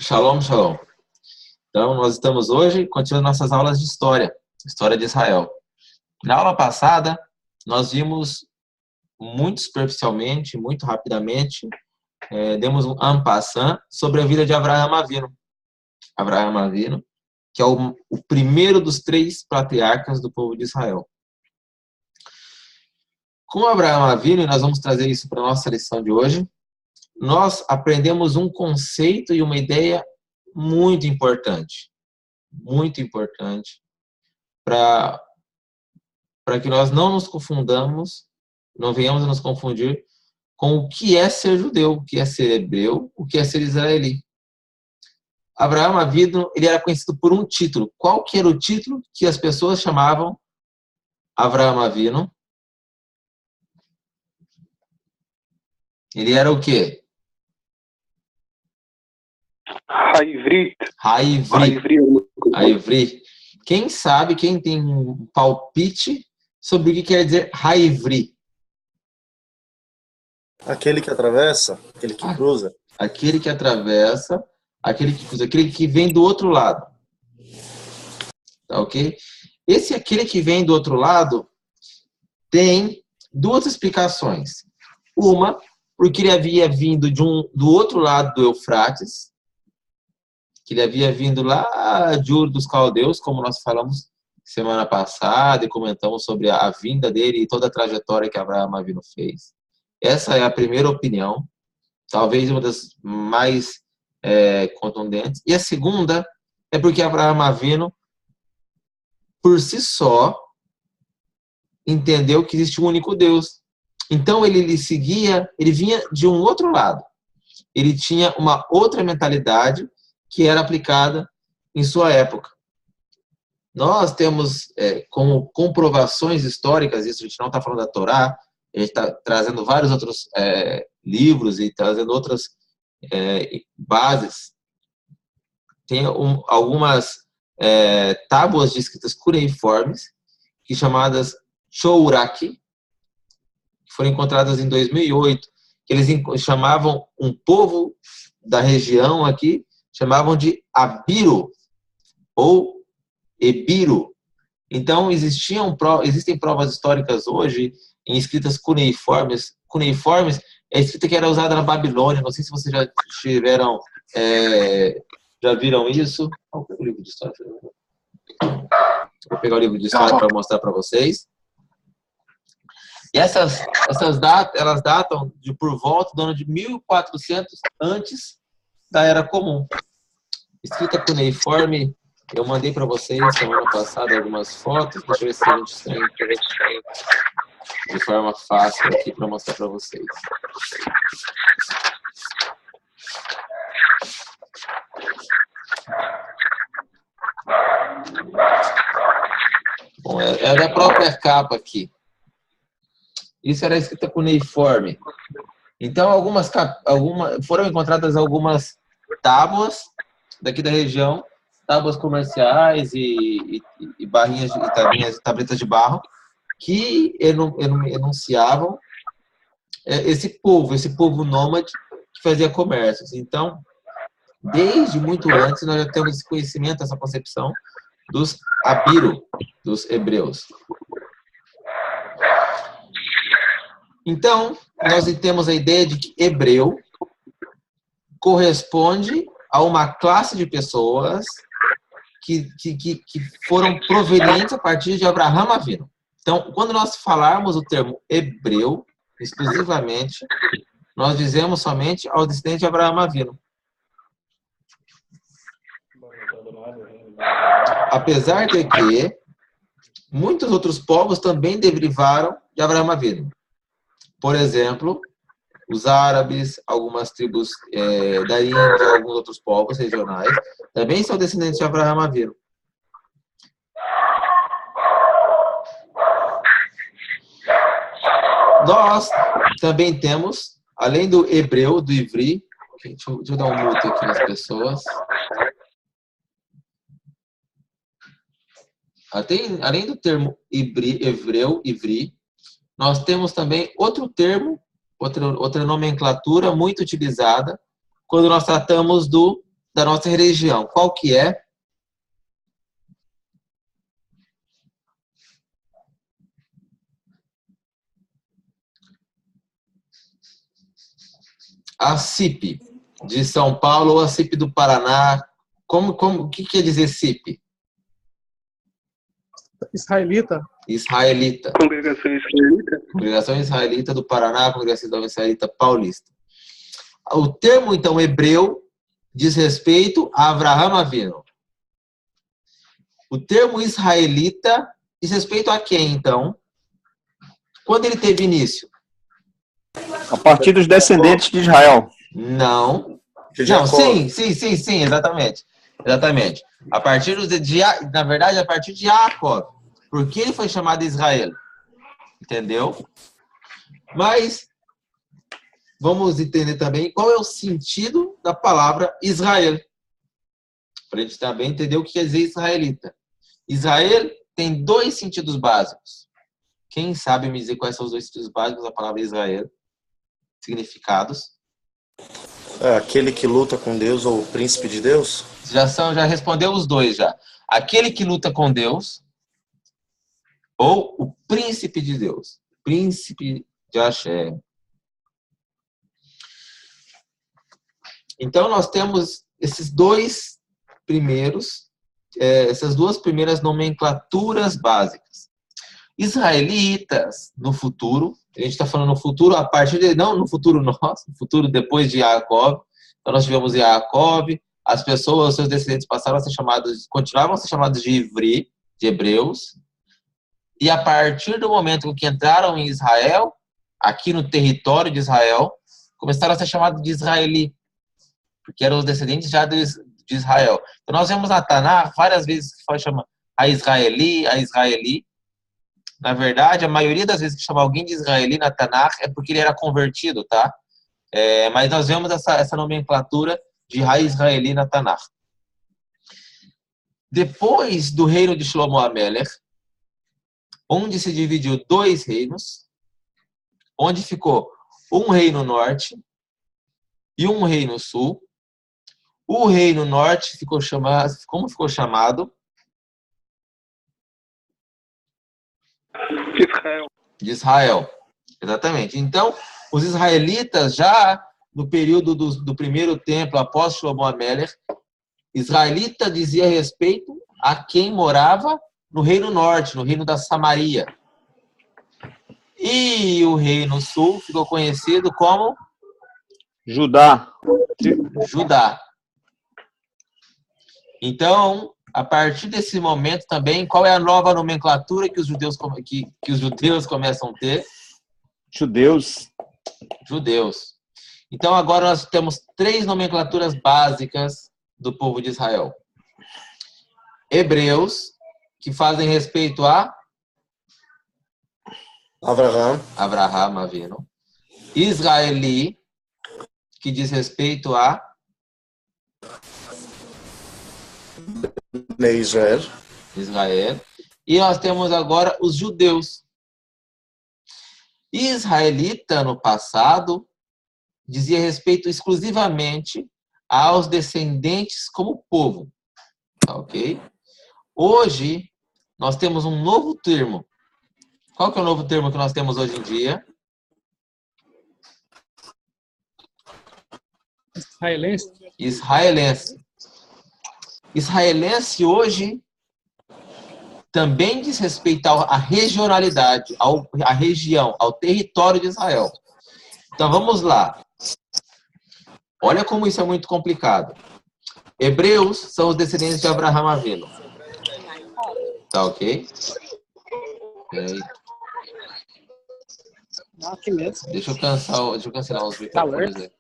Shalom, shalom. Então, nós estamos hoje continuando nossas aulas de história de Israel. Na aula passada, nós vimos muito superficialmente, muito rapidamente, demos um en passant sobre a vida de Avraham Avinu. Avraham Avinu, que é o primeiro dos 3 patriarcas do povo de Israel. Com Avraham Avinu, e nós vamos trazer isso para a nossa lição de hoje, nós aprendemos um conceito e uma ideia muito importante para que nós não nos confundamos, não venhamos a nos confundir com o que é ser judeu, o que é ser hebreu, o que é ser israelita. Avraham Avinu, ele era conhecido por um título. Qual que era o título que as pessoas chamavam Avraham Avinu? Ele era o quê? Haivri. Quem sabe, quem tem um palpite sobre o que quer dizer Haivri? Aquele que atravessa, aquele que cruza. Aquele que atravessa, aquele que cruza, aquele que vem do outro lado. Tá, ok? Aquele que vem do outro lado tem 2 explicações. Uma, porque ele havia vindo do outro lado do Eufrates, que ele havia vindo lá de Ur dos Caldeus, como nós falamos semana passada e comentamos sobre a vinda dele e toda a trajetória que Avraham Avinu fez. Essa é a primeira opinião, talvez uma das mais contundentes. E a segunda é porque Avraham Avinu, por si só, entendeu que existe um único Deus. Então ele vinha de um outro lado. Ele tinha uma outra mentalidade que era aplicada em sua época. Nós temos como comprovações históricas, isso a gente não está falando da Torá, a gente está trazendo vários outros livros e trazendo outras bases. Tem algumas tábuas de escritas cuneiformes, chamadas Chouraki, que foram encontradas em 2008, que eles chamavam um povo da região aqui, chamavam de Abiru ou Ebiru. Então, existem provas históricas hoje em escritas cuneiformes. Cuneiformes é a escrita que era usada na Babilônia. Não sei se vocês já viram isso. Vou pegar o livro de história. Vou pegar o livro de história para mostrar para vocês. E essas datas, elas datam de por volta do ano de 1400 antes da Era Comum. Escrita cuneiforme, eu mandei para vocês semana passada algumas fotos. Deixa eu ver se a gente tem de forma fácil aqui para mostrar para vocês. Bom, é da própria capa aqui. Isso era escrita cuneiforme. Então, foram encontradas algumas tábuas daqui da região, tábuas comerciais e barrinhas e tabletas de barro, que enunciavam esse povo nômade que fazia comércios. Então, desde muito antes, nós já temos esse conhecimento, essa concepção dos Abiru, dos hebreus. Então, nós temos a ideia de que hebreu corresponde a uma classe de pessoas que foram provenientes a partir de Avraham Avinu. Então, quando nós falarmos o termo hebreu, exclusivamente, nós dizemos somente ao descendente de Avraham Avinu. Apesar de que muitos outros povos também derivaram de Avraham Avinu. Por exemplo, os árabes, algumas tribos da Índia, alguns outros povos regionais, também são descendentes de Avraham Avinu. Nós também temos, além do hebreu, do ivri, deixa eu dar um mute aqui nas pessoas. Além do termo hebreu, ivri, nós temos também outro termo, outra nomenclatura muito utilizada quando nós tratamos da nossa religião. Qual que é? A CIP de São Paulo ou a CIP do Paraná? O que quer dizer CIP? Israelita. Israelita. Congregação Israelita. Congregação Israelita do Paraná, Congregação Israelita Paulista. O termo, então, hebreu diz respeito a Avraham Avinu. O termo israelita diz respeito a quem, então? Quando ele teve início? A partir dos descendentes de Israel. Não. De Não, Jacó. sim, exatamente. Exatamente. A partir na verdade, a partir de Jacó. Por que ele foi chamado Israel? Entendeu? Mas vamos entender também qual é o sentido da palavra Israel. Para a gente também entender o que quer dizer israelita. Israel tem dois sentidos básicos. Quem sabe me dizer quais são os dois sentidos básicos da palavra Israel? Significados. É aquele que luta com Deus ou o príncipe de Deus? Já respondeu os dois já. Aquele que luta com Deus ou o príncipe de Deus. Príncipe de Hashem. Então nós temos esses dois primeiros, essas duas primeiras nomenclaturas básicas. Israelitas no futuro, a gente está falando no futuro a partir de, não no futuro nosso, no futuro depois de Jacob. Então nós tivemos Jacob, as pessoas, seus descendentes passaram a ser chamados, continuavam a ser chamados de Ivri, de hebreus, e a partir do momento que entraram em Israel, aqui no território de Israel, começaram a ser chamados de Israeli, porque eram os descendentes já de Israel. Então nós vemos na Tanakh várias vezes que fala, chama a Israeli. Na verdade, a maioria das vezes que chama alguém de Israeli na Tanakh é porque ele era convertido, tá? Mas nós vemos essa nomenclatura de raiz israeli na Tanakh. Depois do reino de Shlomo HaMelech, onde se dividiu dois reinos, onde ficou um reino norte e um reino sul. O reino norte ficou chamado, como ficou chamado? Israel. De Israel. Exatamente. Então, os israelitas já no período do primeiro templo, após Shlomo HaMelech, israelita dizia respeito a quem morava no reino norte, no reino da Samaria. E o reino sul ficou conhecido como Judá. Judá. Então, a partir desse momento também, qual é a nova nomenclatura que os judeus começam a ter? Judeus. Judeus. Então, agora nós temos três nomenclaturas básicas do povo de Israel. Hebreus, que fazem respeito a Avraham Avinu. Israeli, que diz respeito a Israel. E nós temos agora os judeus. Israelita, no passado, dizia respeito exclusivamente aos descendentes como povo. Tá, ok? Hoje, nós temos um novo termo. Qual que é o novo termo que nós temos hoje em dia? Israelense. Israelense. Israelense hoje também diz respeito à regionalidade, à região, ao território de Israel. Então vamos lá. Olha como isso é muito complicado. Hebreus são os descendentes de Avraham Avinu. Tá ok? Peraí. Aqui mesmo. Deixa eu cancelar os microfones aí.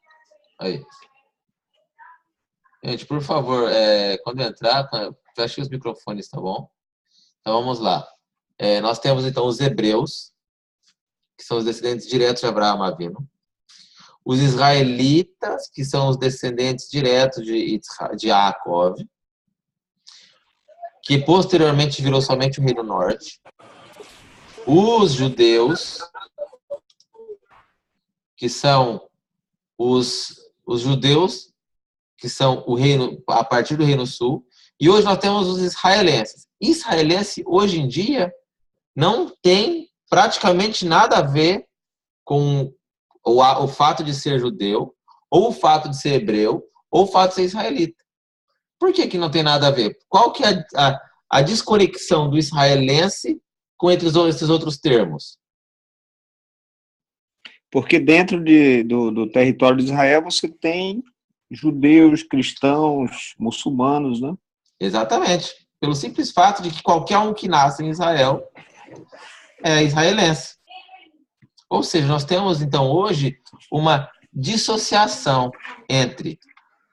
Aí. Gente, por favor, quando entrar, feche os microfones, tá bom? Então vamos lá. Nós temos então os hebreus, que são os descendentes diretos de Avraham Avinu. Os israelitas, que são os descendentes diretos de Jacob, que posteriormente virou somente o reino norte. Os judeus, que são os judeus que são o reino, a partir do Reino Sul, e hoje nós temos os israelenses. Israelense, hoje em dia, não tem praticamente nada a ver com o fato de ser judeu, ou o fato de ser hebreu, ou o fato de ser israelita. Por que que não tem nada a ver? Qual que é a desconexão do israelense com esses outros termos? Porque dentro do território de Israel você tem judeus, cristãos, muçulmanos, né? Exatamente. Pelo simples fato de que qualquer um que nasce em Israel é israelense. Ou seja, nós temos, então, hoje, uma dissociação entre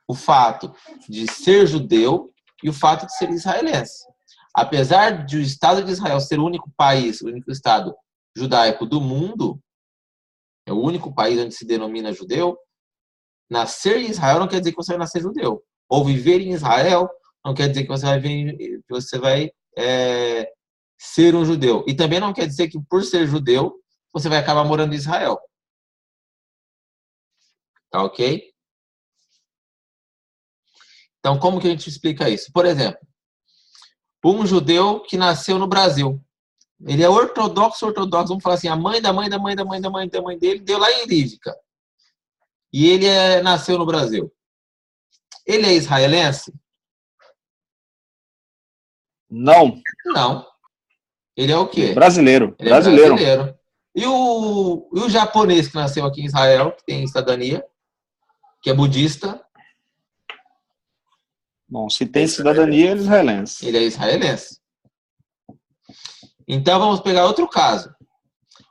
o fato de ser judeu e o fato de ser israelense. Apesar de o Estado de Israel ser o único país, o único Estado judaico do mundo, é o único país onde se denomina judeu, nascer em Israel não quer dizer que você vai nascer judeu. Ou viver em Israel não quer dizer que você vai ser um judeu. E também não quer dizer que, por ser judeu, você vai acabar morando em Israel. Tá ok? Então, como que a gente explica isso? Por exemplo, um judeu que nasceu no Brasil. Ele é ortodoxo. Vamos falar assim, a mãe da mãe dele deu lá em Lívica. E ele nasceu no Brasil. Ele é israelense? Não. Não. Ele é o quê? Brasileiro. Ele é brasileiro. E o japonês que nasceu aqui em Israel, que tem cidadania, que é budista? Bom, se tem cidadania, ele é israelense. Ele é israelense. Então, vamos pegar outro caso.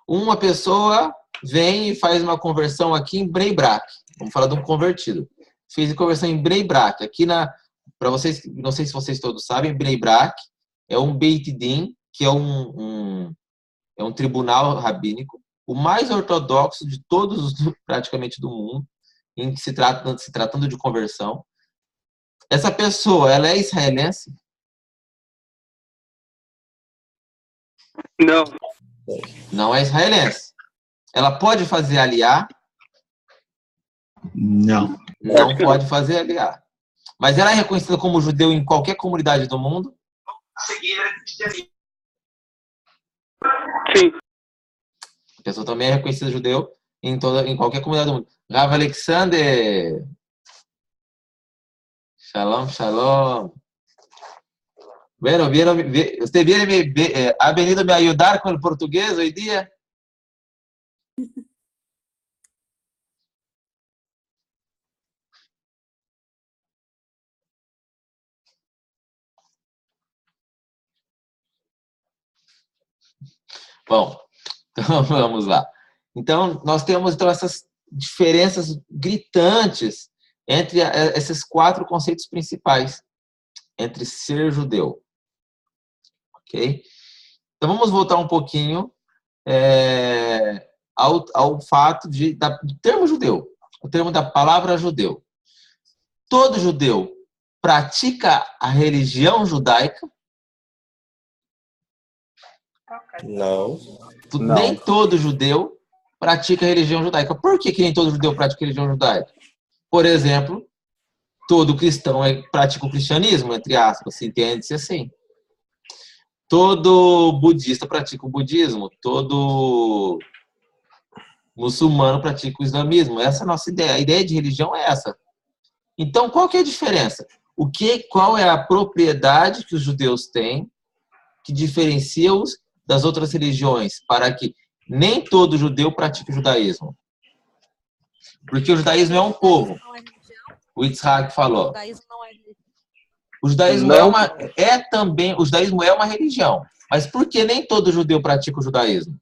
Uma pessoa vem e faz uma conversão aqui em Bnei Brak. Vamos falar de um convertido. Fez a conversão em Bnei Brak. Aqui para vocês, não sei se vocês todos sabem, Bnei Brak é um Beit Din, que é um tribunal rabínico, o mais ortodoxo de todos, praticamente, do mundo, em se tratando de conversão. Essa pessoa, ela é israelense? Não. Não é israelense. Ela pode fazer aliá? Não. Não pode fazer aliá. Mas ela é reconhecida como judeu em qualquer comunidade do mundo? Sim. A pessoa também é reconhecida judeu em qualquer comunidade do mundo. Rav Alexander. Shalom, shalom. Usted ha venido a me ayudar com o português hoje dia? Bom, então vamos lá. Então, nós temos essas diferenças gritantes entre esses 4 conceitos principais entre ser judeu. Ok? Então, vamos voltar um pouquinho ao fato do termo judeu, o termo da palavra judeu. Todo judeu pratica a religião judaica? Não. Nem todo judeu pratica a religião judaica. Por que nem todo judeu pratica a religião judaica? Por exemplo, todo cristão pratica o cristianismo, entre aspas, se entende-se assim. Todo budista pratica o budismo, todo muçulmano pratica o islamismo. Essa é a nossa ideia. A ideia de religião é essa. Então, qual que é a diferença? Qual é a propriedade que os judeus têm que diferencia-os das outras religiões para que nem todo judeu pratique o judaísmo? Porque o judaísmo é um povo. O Yitzhak falou. O judaísmo o judaísmo é uma religião. Mas por que nem todo judeu pratica o judaísmo?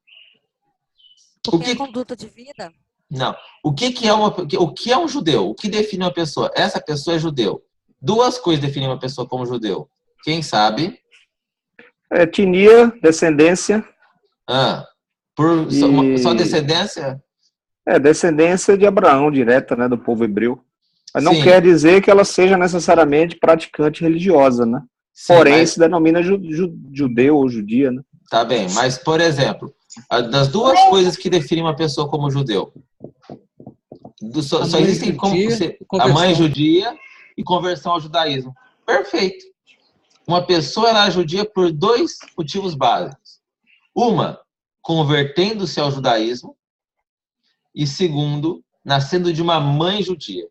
Porque é conduta de vida? Não. O que é um judeu? O que define uma pessoa? Essa pessoa é judeu. 2 coisas definem uma pessoa como judeu. Quem sabe? Etnia, descendência. Só descendência? Descendência de Abraão, direta, né, do povo hebreu. Mas não Sim. quer dizer que ela seja necessariamente praticante religiosa, né? Sim, porém, se denomina judeu ou judia, né? Tá bem, mas, por exemplo, das 2 coisas que definem uma pessoa como judeu, só existem como a mãe judia e conversão ao judaísmo. Perfeito. Uma pessoa ela é judia por 2 motivos básicos. Uma, convertendo-se ao judaísmo. E segundo, nascendo de uma mãe judia.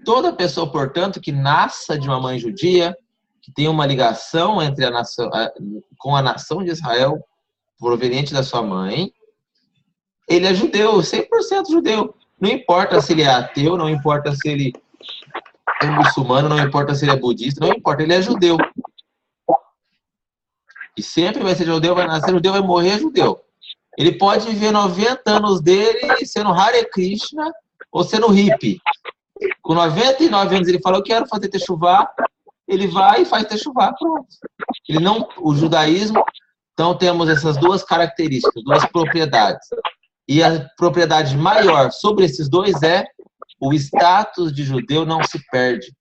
Toda pessoa, portanto, que nasça de uma mãe judia, que tem uma ligação entre com a nação de Israel, proveniente da sua mãe, ele é judeu, 100% judeu. Não importa se ele é ateu, não importa se ele é muçulmano, não importa se ele é budista, não importa, ele é judeu. E sempre vai ser judeu, vai nascer judeu, vai morrer judeu. Ele pode viver 90 anos dele sendo Hare Krishna ou sendo hippie. Com 99 anos ele falou, eu quero fazer techuvá, ele vai e faz techuvá, pronto. O judaísmo, então temos essas 2 características, 2 propriedades. E a propriedade maior sobre esses 2 é o status de judeu não se perde.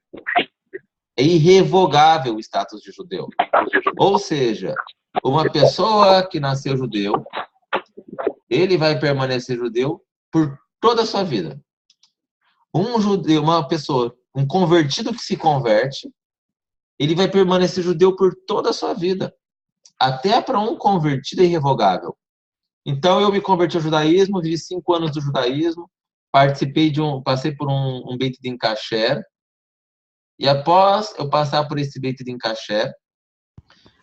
É irrevogável o status de judeu. Ou seja, uma pessoa que nasceu judeu, ele vai permanecer judeu por toda a sua vida. Um judeu, uma pessoa, um convertido que se converte, ele vai permanecer judeu por toda a sua vida. Até para um convertido é irrevogável. Então eu me converti ao judaísmo, vivi 5 anos do judaísmo, passei por um Beit Din Kasher, e após eu passar por esse Beit Din Kasher,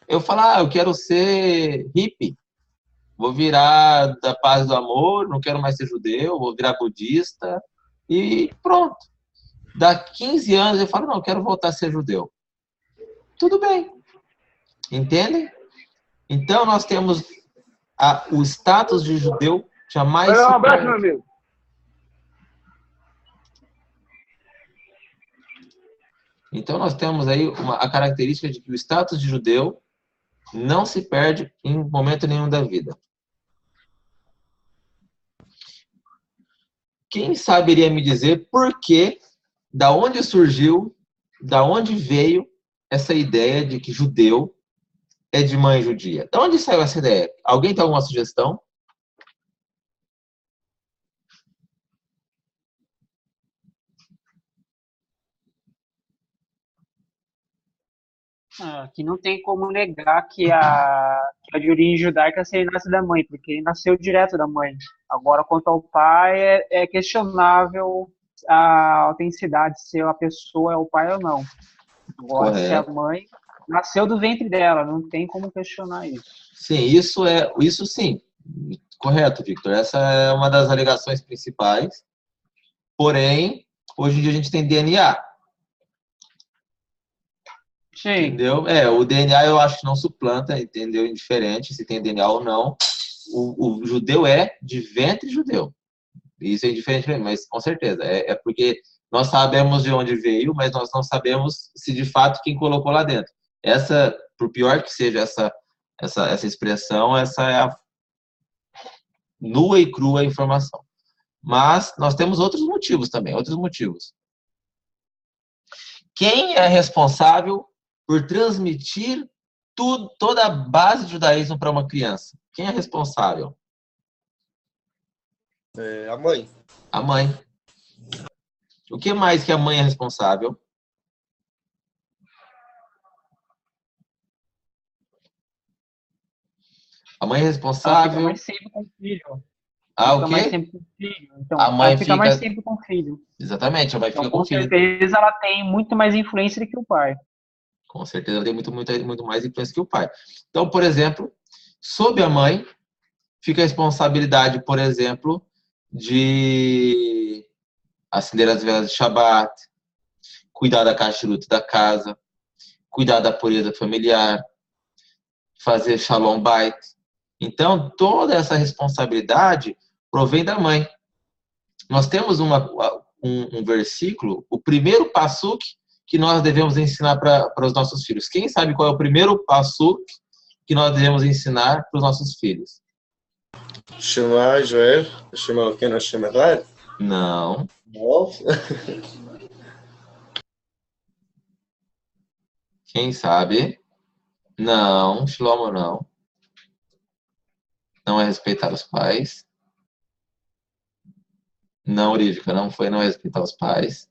eu falo, eu quero ser hippie, vou virar da paz do amor, não quero mais ser judeu, vou virar budista, e pronto. Daqui 15 anos eu falo, não, eu quero voltar a ser judeu. Tudo bem. Entendem? Então nós temos o status de judeu jamais se abraço, perde. meu amigo. Então nós temos aí a característica de que o status de judeu não se perde em momento nenhum da vida. Quem saberia me dizer por que, da onde surgiu, da onde veio essa ideia de que judeu é de mãe judia? Da onde saiu essa ideia? Alguém tem alguma sugestão? Que não tem como negar que a de origem judaica se ele nasce da mãe, porque ele nasceu direto da mãe. Agora, quanto ao pai, é questionável a autenticidade, se a pessoa é o pai ou não. Agora, se a mãe nasceu do ventre dela, não tem como questionar isso. Sim, isso sim. Correto, Victor. Essa é uma das alegações principais. Porém, hoje em dia a gente tem DNA. Sim. Entendeu? O DNA eu acho que não suplanta, entendeu? Indiferente se tem DNA ou não. O judeu é de ventre judeu. Isso é indiferente, mas com certeza. É porque nós sabemos de onde veio, mas nós não sabemos se de fato quem colocou lá dentro. Por pior que seja essa expressão, essa é a nua e crua informação. Mas nós temos outros motivos também, outros motivos. Quem é responsável por transmitir toda a base do judaísmo para uma criança? Quem é responsável? A mãe. A mãe. O que mais que a mãe é responsável? A mãe é responsável... Fica mais tempo com o filho. O quê? Mais tempo com o filho. Então, a mãe fica mais tempo com o filho. Exatamente, a mãe fica com o filho. Com certeza ela tem muito mais influência do que o pai. Com certeza ela tem muito mais influência que o pai. Então, por exemplo, sob a mãe, fica a responsabilidade, por exemplo, de acender as velas de Shabbat, cuidar da kashrut da casa, cuidar da pureza familiar, fazer shalom bait. Então, toda essa responsabilidade provém da mãe. Nós temos um versículo, o primeiro passuk que nós devemos ensinar para os nossos filhos. Quem sabe qual é o primeiro passuk que nós devemos ensinar para os nossos filhos? Shema Israel, Shema Elokeinu Hashem Echad? Não. Quem sabe? Não, Shlomo não. Não é respeitar os pais. Não, Urivica, não é respeitar os pais.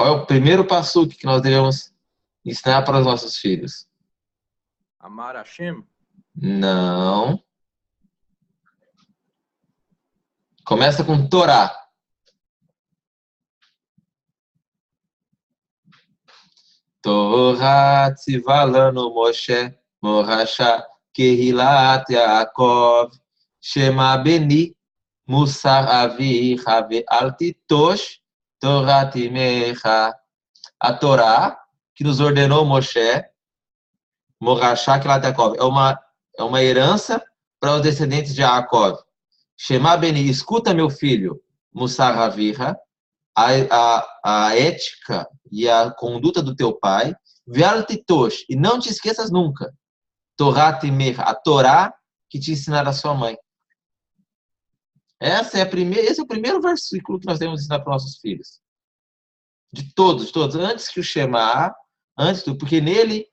Qual é o primeiro passuque que nós devemos ensinar para os nossos filhos? Amar Hashem? Não. Começa com Torá. Torá tzivalanu Moshe Morasha Kehilat Yaakov Shema Beni Musar Avi Have Altitosh Torá Timecha. A Torá que nos ordenou Moshe Morasha Kehilat Yaakov é uma herança para os descendentes de Yaakov. Shema Beni, escuta meu filho, Musar Aviha, a ética e a conduta do teu pai, Ve'al-titosh, e não te esqueças nunca, Torá Timecha, a Torá que te ensinará a sua mãe. Esse é o primeiro versículo que nós devemos ensinar para os nossos filhos. De todos, antes que o Shema, porque nele,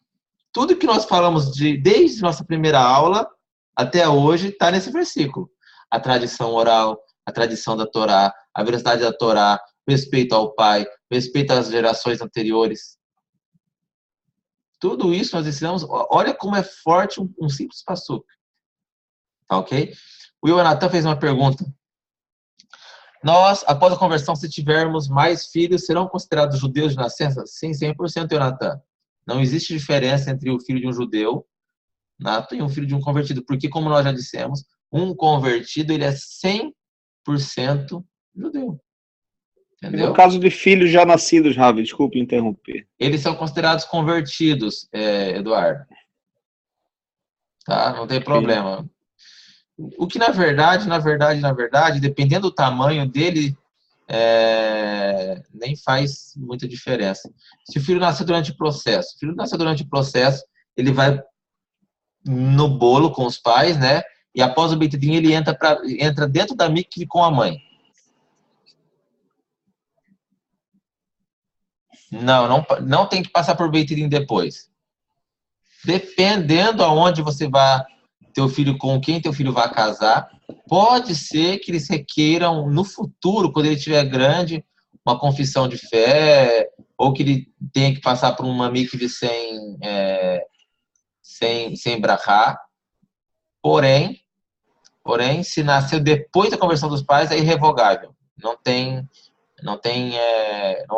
tudo que nós falamos desde nossa primeira aula até hoje, está nesse versículo. A tradição oral, a tradição da Torá, a veracidade da Torá, respeito ao pai, respeito às gerações anteriores. Tudo isso nós ensinamos. Olha como é forte um simples passuque. Tá ok? O Yonatan fez uma pergunta. Nós, após a conversão, se tivermos mais filhos, serão considerados judeus de nascença? Sim, 100%, Yonatan. Não existe diferença entre o filho de um judeu nato e um filho de um convertido. Porque, como nós já dissemos, um convertido, ele é 100% judeu. Entendeu? No caso de filhos já nascidos, Ravi, desculpe interromper. Eles são considerados convertidos, Eduardo. Tá? Não tem problema. O que, na verdade, dependendo do tamanho dele, nem faz muita diferença. Se o filho nascer durante o processo, ele vai no bolo com os pais, né? E após o Beit Din, ele entra dentro da mikve com a mãe. Não tem que passar por Beit Din depois. Dependendo aonde você vai, com quem teu filho vai casar, pode ser que eles requeiram no futuro, quando ele estiver grande, uma confissão de fé, ou que ele tenha que passar por uma mikve sem brachá. Porém, se nasceu depois da conversão dos pais, é irrevogável. Não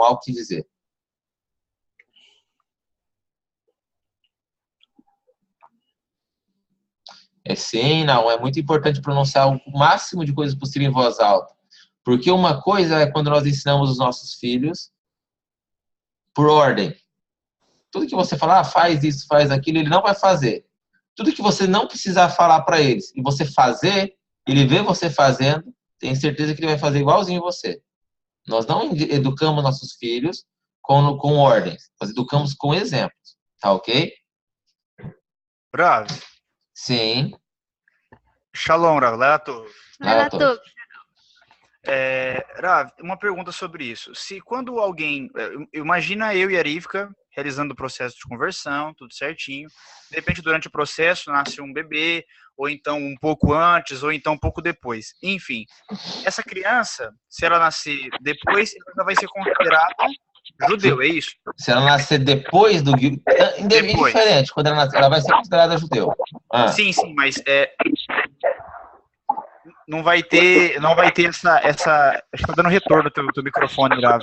há o que dizer. É muito importante pronunciar o máximo de coisas possível em voz alta. Porque uma coisa é quando nós ensinamos os nossos filhos por ordem. Tudo que você falar, faz isso, faz aquilo, ele não vai fazer. Tudo que você não precisar falar para eles e você fazer, ele vê você fazendo, tem certeza que ele vai fazer igualzinho você. Nós não educamos nossos filhos com ordens, nós educamos com exemplos. Tá ok? Rav. Sim. Shalom, Rav. Lato. Rav, uma pergunta sobre isso. Se quando alguém... Imagina eu e a Rivka realizando o processo de conversão, tudo certinho. De repente, durante o processo, nasce um bebê, ou então um pouco antes, ou então um pouco depois. Enfim, essa criança, se ela nascer depois, ela vai ser considerada judeu, é isso? Se ela nascer depois do... Indiferente, quando ela nascer, ela vai ser considerada judeu. Sim, mas não vai ter essa... Acho que tá dando retorno do teu microfone, Rav.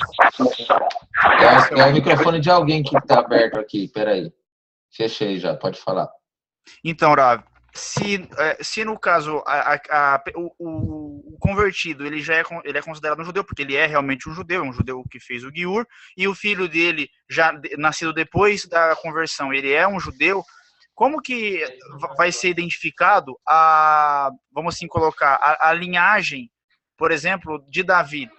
É o microfone de alguém que tá aberto aqui, peraí. Fechei já, pode falar. Então, Rav, se no caso o convertido ele é considerado um judeu, porque ele é realmente um judeu que fez o Giur, e o filho dele, já nascido depois da conversão, ele é um judeu, como que vai ser identificado vamos assim colocar, a linhagem, por exemplo, de Davi?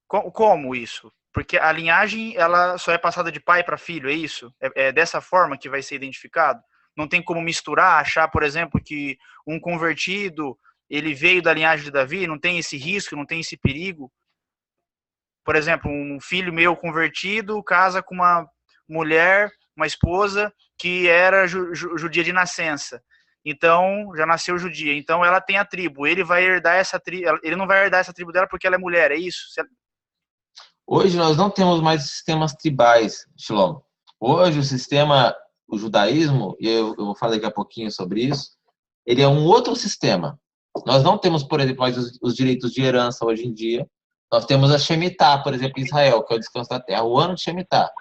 Como isso? Porque a linhagem, ela só é passada de pai para filho, é isso? É dessa forma que vai ser identificado? Não tem como misturar, achar, por exemplo, que um convertido, ele veio da linhagem de Davi, não tem esse risco, não tem esse perigo? Por exemplo, um filho meu convertido casa com uma mulher, uma esposa, que era judia de nascença. Então, já nasceu judia. Então, ela tem a tribo. Ele vai herdar essa tribo. Ele não vai herdar essa tribo dela porque ela é mulher, é isso? Hoje nós não temos mais sistemas tribais, Shalom. Hoje o judaísmo, e eu vou falar daqui a pouquinho sobre isso, ele é um outro sistema. Nós não temos, por exemplo, mais os direitos de herança hoje em dia. Nós temos a Shemitah, por exemplo, em Israel, que é o descanso da terra, o ano de Shemitah.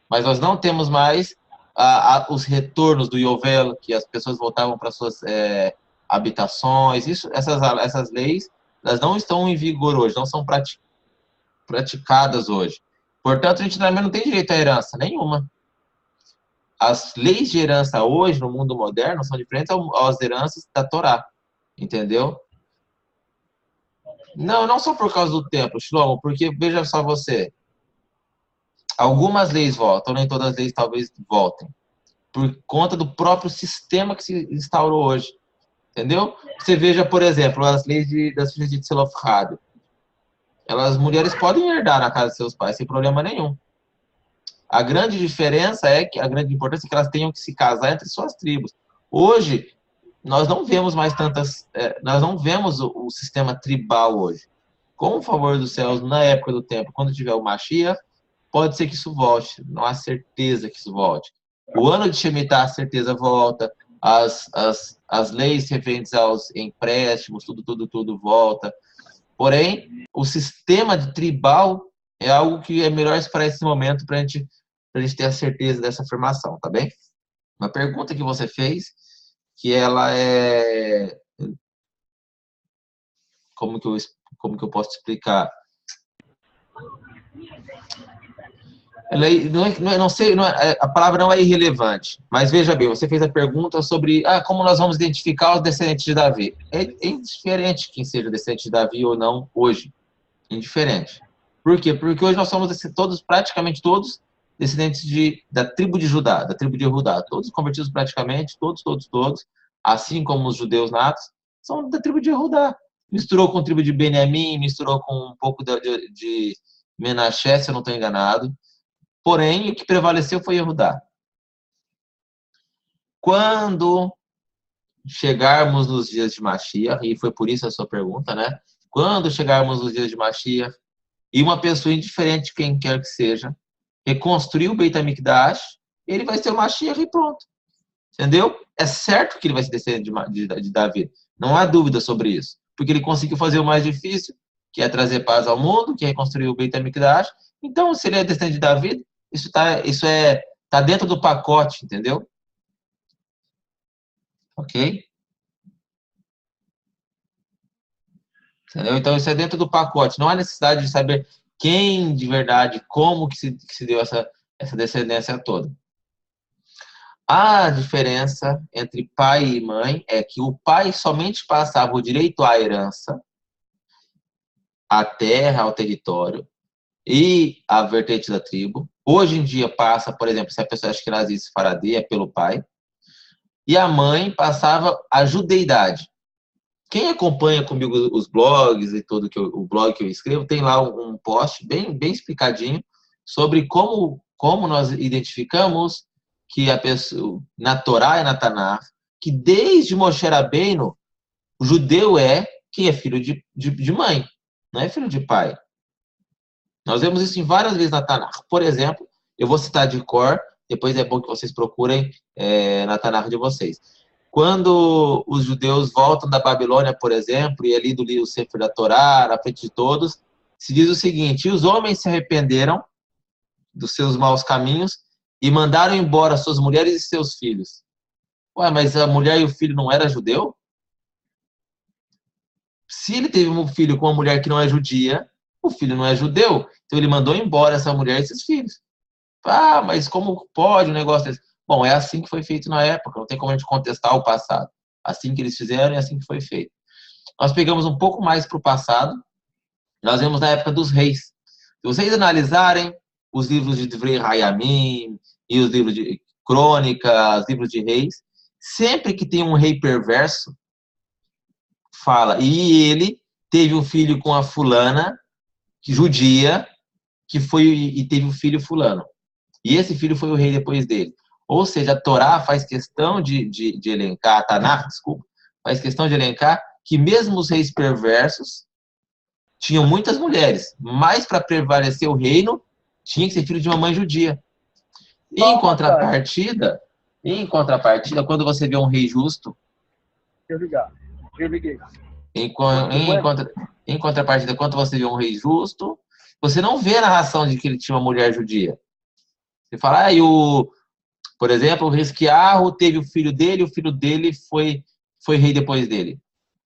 Mas nós não temos mais os retornos do Yovel, que as pessoas voltavam para suas habitações. Essas leis, elas não estão em vigor hoje, não são praticadas hoje. Portanto, a gente também não tem direito à herança nenhuma. As leis de herança hoje, no mundo moderno, são diferentes às heranças da Torá. Entendeu? Não só por causa do templo, Shlomo, porque, veja só você, algumas leis voltam, nem todas as leis talvez voltem, por conta do próprio sistema que se instaurou hoje. Entendeu? Você veja, por exemplo, as leis das filhas de Tzelofhad. As mulheres podem herdar na casa de seus pais, sem problema nenhum. A grande diferença a grande importância é que elas tenham que se casar entre suas tribos. Hoje, nós não vemos mais nós não vemos o sistema tribal hoje. Com o favor dos céus, na época do tempo, quando tiver o Mashiach, pode ser que isso volte. Não há certeza que isso volte. O ano de Shemitah, a certeza volta. As leis referentes aos empréstimos, tudo volta. Porém, o sistema de tribal é algo que é melhor para esse momento, para a gente ter a certeza dessa afirmação, tá bem? Uma pergunta que você fez, que ela é... Como que eu posso explicar? A palavra não é irrelevante, mas veja bem, você fez a pergunta sobre como nós vamos identificar os descendentes de Davi. É indiferente quem seja descendente de Davi ou não hoje. Indiferente. Por quê? Porque hoje nós somos praticamente todos descendentes da tribo de Judá, da tribo de Judá. Todos convertidos praticamente, todos, assim como os judeus natos, são da tribo de Judá. Misturou com a tribo de Benjamim, misturou com um pouco de Menaché, se eu não estou enganado. Porém, o que prevaleceu foi Judá. Quando chegarmos nos dias de Mashiach, e foi por isso a sua pergunta, né? Quando chegarmos nos dias de Mashiach, e uma pessoa indiferente, quem quer que seja, reconstruir o Beit HaMikdash, ele vai ser o Mashiach e pronto. Entendeu? É certo que ele vai ser descendente de Davi. Não há dúvida sobre isso. Porque ele conseguiu fazer o mais difícil, que é trazer paz ao mundo, que é reconstruir o Beit HaMikdash. Então, se ele é descendente de Davi, isso tá dentro do pacote, entendeu? Ok? Entendeu? Então, isso é dentro do pacote. Não há necessidade de saber quem, de verdade, como que se deu essa descendência toda. A diferença entre pai e mãe é que o pai somente passava o direito à herança, à terra, ao território e à vertente da tribo. Hoje em dia passa, por exemplo, se a pessoa acha que ela existe Faraday, é pelo pai. E a mãe passava a judeidade. Quem acompanha comigo os blogs e o blog que eu escrevo, tem lá um post bem explicadinho sobre como nós identificamos que a pessoa, na Torá e na Tanakh, que desde Moshe Rabbeinu, o judeu é quem é filho de mãe, não é filho de pai. Nós vemos isso em várias vezes na Tanakh. Por exemplo, eu vou citar de cor, depois é bom que vocês procurem na Tanakh de vocês. Quando os judeus voltam da Babilônia, por exemplo, e ali do livro Sefer da Torá, na frente de todos, se diz o seguinte: e os homens se arrependeram dos seus maus caminhos e mandaram embora suas mulheres e seus filhos. Ué, mas a mulher e o filho não era judeu? Se ele teve um filho com uma mulher que não é judia, o filho não é judeu, então ele mandou embora essa mulher e esses filhos. Mas como pode um negócio desse? Bom, é assim que foi feito na época, não tem como a gente contestar o passado. Assim que eles fizeram, é assim que foi feito. Nós pegamos um pouco mais para o passado, nós vemos na época dos reis. Se vocês analisarem os livros de Divrei Hayamim e os livros de Crônicas, livros de reis, sempre que tem um rei perverso, fala, e ele teve um filho com a fulana, que judia, e teve um filho fulano. E esse filho foi o rei depois dele. Ou seja, a Torá faz questão de elencar, a Tanakh, desculpa, faz questão de elencar que mesmo os reis perversos tinham muitas mulheres, mas para prevalecer o reino, tinha que ser filho de uma mãe judia. Em contrapartida, quando você vê um rei justo, em contrapartida, quando você vê um rei justo, você não vê a narração de que ele tinha uma mulher judia. Você fala, por exemplo, o Hisquiarro teve o filho dele foi rei depois dele.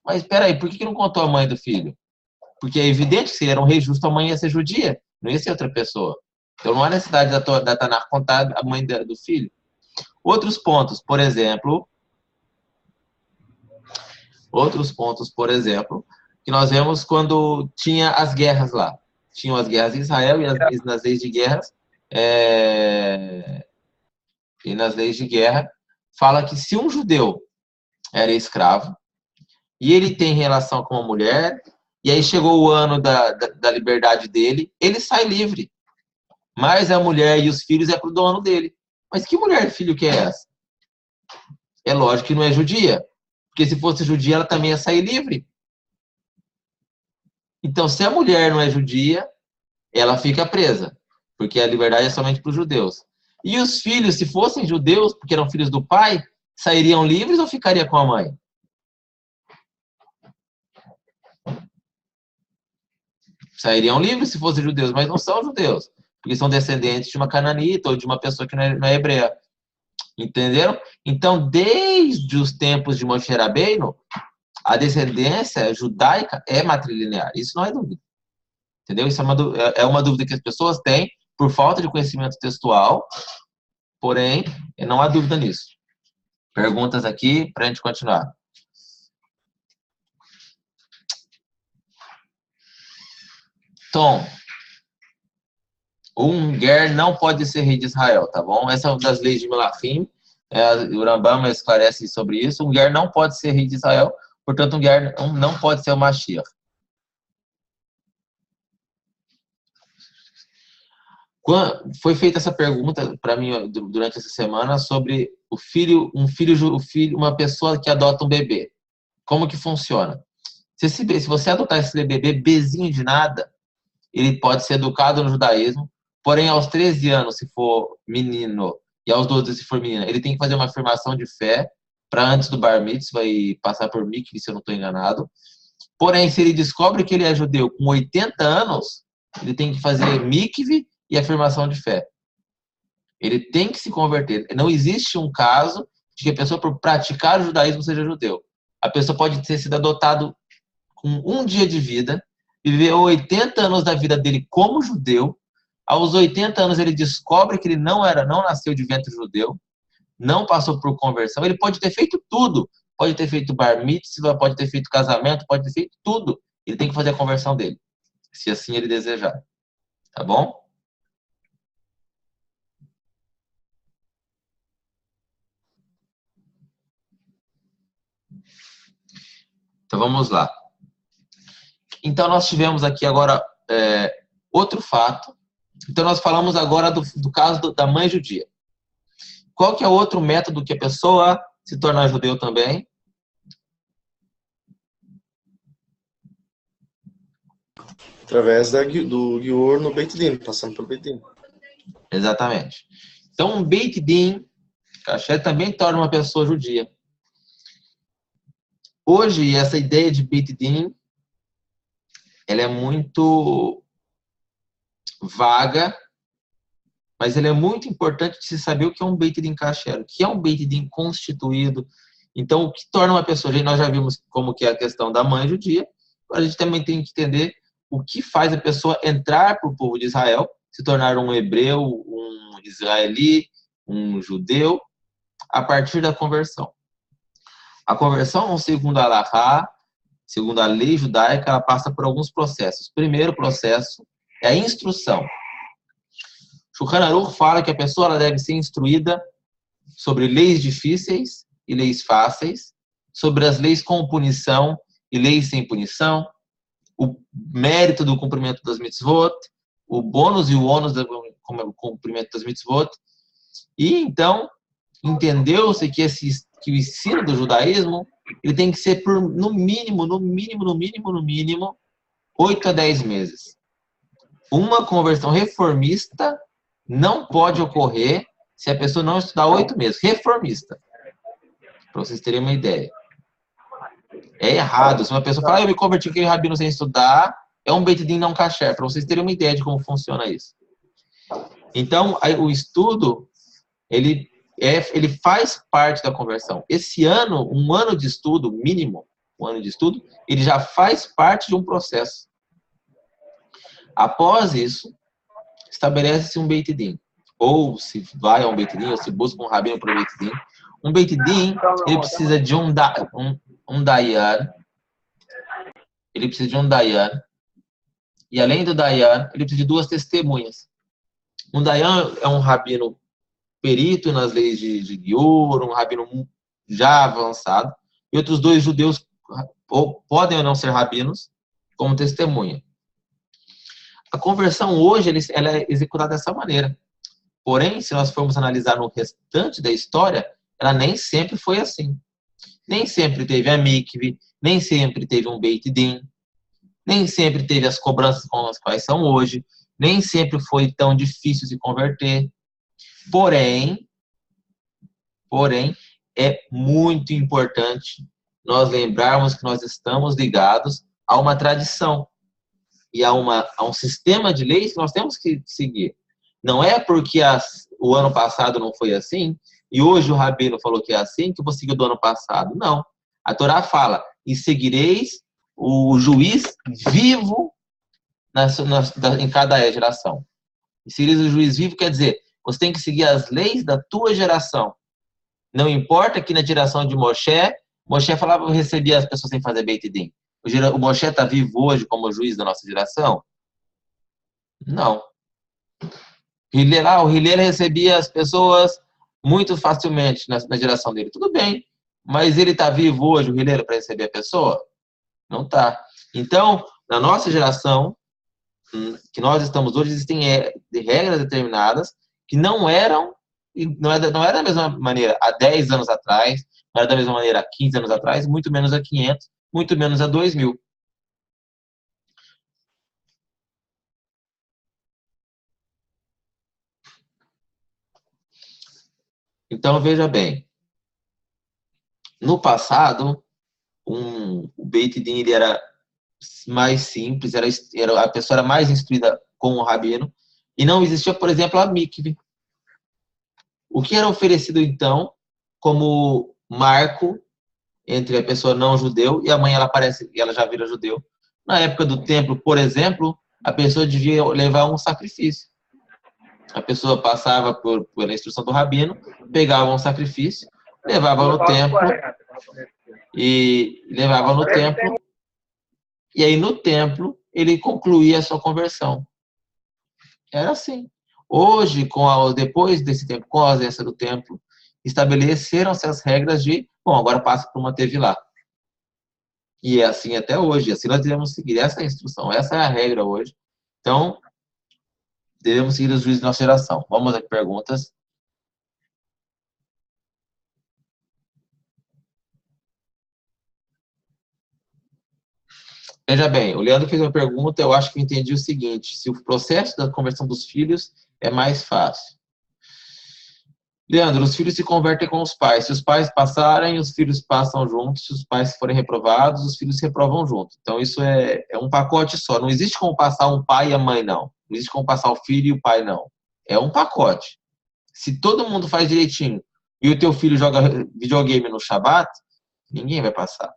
Mas espera aí, por que não contou a mãe do filho? Porque é evidente que se ele era um rei justo, a mãe ia ser judia, não ia ser outra pessoa. Então não há necessidade da Tanakh contar a mãe do filho. Outros pontos, por exemplo, que nós vemos quando tinha as guerras lá. Tinham as guerras em Israel e nas leis de guerras. E nas leis de guerra fala que se um judeu era escravo e ele tem relação com uma mulher, e aí chegou o ano da liberdade dele, ele sai livre. Mas a mulher e os filhos é para o dono dele. Mas que mulher e filho que é essa? É lógico que não é judia. Porque se fosse judia, ela também ia sair livre. Então, se a mulher não é judia, ela fica presa. Porque a liberdade é somente para os judeus. E os filhos, se fossem judeus, porque eram filhos do pai, sairiam livres ou ficariam com a mãe? Sairiam livres se fossem judeus, mas não são judeus. Porque são descendentes de uma cananita ou de uma pessoa que não é hebreia. Entenderam? Então, desde os tempos de Moshe Rabbeinu, a descendência judaica é matrilinear. Isso não é dúvida. Entendeu? Isso é uma dúvida que as pessoas têm por falta de conhecimento textual, porém, não há dúvida nisso. Perguntas aqui para a gente continuar. Tom, um ger não pode ser rei de Israel, tá bom? Essa é uma das leis de Melachim. O Rambam esclarece sobre isso. Um ger não pode ser rei de Israel, portanto, um ger não pode ser o Mashiach. Foi feita essa pergunta para mim durante essa semana sobre uma pessoa que adota um bebê. Como que funciona? Se você adotar esse bebezinho de nada, ele pode ser educado no judaísmo, porém aos 13 anos, se for menino, e aos 12, se for menina, ele tem que fazer uma afirmação de fé para antes do bar mitzvah e passar por mikve, se eu não estou enganado. Porém, se ele descobre que ele é judeu com 80 anos, ele tem que fazer mikve e afirmação de fé. Ele tem que se converter. Não existe um caso de que a pessoa, por praticar o judaísmo, seja judeu. A pessoa pode ter sido adotado com um dia de vida, viveu 80 anos da vida dele como judeu. Aos 80 anos ele descobre que ele não nasceu de ventre judeu, não passou por conversão. Ele pode ter feito tudo. Pode ter feito bar mitzvah, pode ter feito casamento, pode ter feito tudo. Ele tem que fazer a conversão dele, se assim ele desejar. Tá bom? Então vamos lá. Então nós tivemos aqui agora outro fato. Então nós falamos agora do caso da mãe judia. Qual que é o outro método que a pessoa se torna judeu também? Através do Gior no Beit Din, passando pelo Beit Din. Exatamente. Então um Beit Din kasher também torna uma pessoa judia. Hoje, essa ideia de Beit Din, ela é muito vaga, mas ela é muito importante de se saber o que é um Beit Din kasher, o que é um Beit Din constituído. Então, o que torna uma pessoa, nós já vimos como que é a questão da mãe judia, a gente também tem que entender o que faz a pessoa entrar para o povo de Israel, se tornar um hebreu, um israeli, um judeu, a partir da conversão. A conversão, segundo a Halachá, segundo a lei judaica, ela passa por alguns processos. O primeiro processo é a instrução. Shulchan Aruch fala que a pessoa ela deve ser instruída sobre leis difíceis e leis fáceis, sobre as leis com punição e leis sem punição, o mérito do cumprimento das mitzvot, o bônus e o ônus do cumprimento das mitzvot. E então, entendeu-se que o ensino do judaísmo ele tem que ser no mínimo, 8 a 10 meses. Uma conversão reformista não pode ocorrer se a pessoa não estudar 8 meses. Reformista. Para vocês terem uma ideia. É errado. Se uma pessoa fala, eu me converti aqui em rabino sem estudar, é um Beit Din não kasher. Para vocês terem uma ideia de como funciona isso. Então, o estudo, ele faz parte da conversão. Esse ano, um ano de estudo, mínimo, um ano de estudo, ele já faz parte de um processo. Após isso, estabelece-se um Beit Din. Ou se vai a um Beit Din, ou se busca um rabino para o Beit Din. Um Beit Din, ele precisa de um dayan. Ele precisa de um dayan. E além do dayan, ele precisa de 2 testemunhas. Um dayan é um rabino perito nas leis de Gior, um rabino já avançado. E outros 2 judeus podem ou não ser rabinos como testemunha. A conversão hoje ela é executada dessa maneira. Porém, se nós formos analisar no restante da história, ela nem sempre foi assim. Nem sempre teve a mikve, nem sempre teve um Beit Din, nem sempre teve as cobranças como as quais são hoje, nem sempre foi tão difícil se converter. Porém, é muito importante nós lembrarmos que nós estamos ligados a uma tradição e a um sistema de leis que nós temos que seguir. Não é porque o ano passado não foi assim e hoje o rabino falou que é assim que eu vou seguir o do ano passado. Não. A Torá fala, e seguireis o juiz vivo em cada geração. E seguireis o juiz vivo quer dizer, você tem que seguir as leis da tua geração. Não importa que na geração de Moshe falava que recebia as pessoas sem fazer Beit Din. O Moshe está vivo hoje como juiz da nossa geração? Não. O Hillel recebia as pessoas muito facilmente na geração dele. Tudo bem, mas ele está vivo hoje, o Hillel, para receber a pessoa? Não está. Então, na nossa geração, que nós estamos hoje, existem regras determinadas que não era da mesma maneira há 10 anos atrás, não era da mesma maneira há 15 anos atrás, muito menos há 500, muito menos há 2000. Então, veja bem. No passado, o Beit Din ele era mais simples, a pessoa era mais instruída com o rabino, e não existia, por exemplo, a mikve. O que era oferecido, então, como marco entre a pessoa não judeu e a mãe ela já vira judeu. Na época do templo, por exemplo, a pessoa devia levar um sacrifício. A pessoa passava pela instrução do rabino, pegava um sacrifício, levava no templo, e aí no templo ele concluía a sua conversão. Era assim. Hoje, depois desse tempo, com a ausência do templo, estabeleceram-se as regras de, agora passa por uma tevilá. E é assim até hoje. Assim nós devemos seguir. Essa é a instrução, essa é a regra hoje. Então, devemos seguir os juízes da nossa geração. Vamos às perguntas. Veja bem, o Leandro fez uma pergunta, eu acho que eu entendi o seguinte, se o processo da conversão dos filhos é mais fácil. Leandro, os filhos se convertem com os pais. Se os pais passarem, os filhos passam juntos. Se os pais forem reprovados, os filhos reprovam junto. Então, isso é um pacote só. Não existe como passar um pai e a mãe, não. Não existe como passar o filho e o pai, não. É um pacote. Se todo mundo faz direitinho e o teu filho joga videogame no Shabat, ninguém vai passar.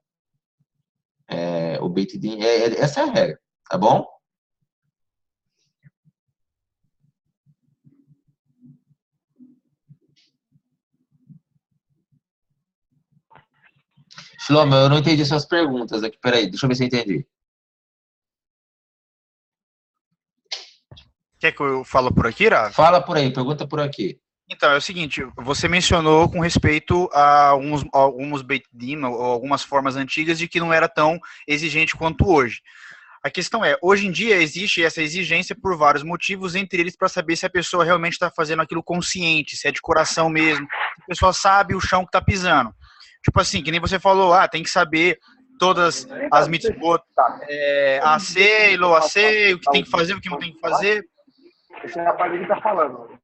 O Beit Din, essa é a regra, tá bom? Shlomo, eu não entendi suas perguntas aqui. Peraí, deixa eu ver se eu entendi. Quer que eu fale por aqui, Rav? Fala por aí, pergunta por aqui. Então, é o seguinte, você mencionou com respeito a alguns Beit Din, ou algumas formas antigas, de que não era tão exigente quanto hoje. A questão é, hoje em dia existe essa exigência por vários motivos, entre eles para saber se a pessoa realmente está fazendo aquilo consciente, se é de coração mesmo, se a pessoa sabe o chão que está pisando. Tipo assim, que nem você falou, tem que saber todas as mitzvot, AC, lo AC, o que tem que fazer, o que não tem que fazer. Esse rapaz aqui tá falando.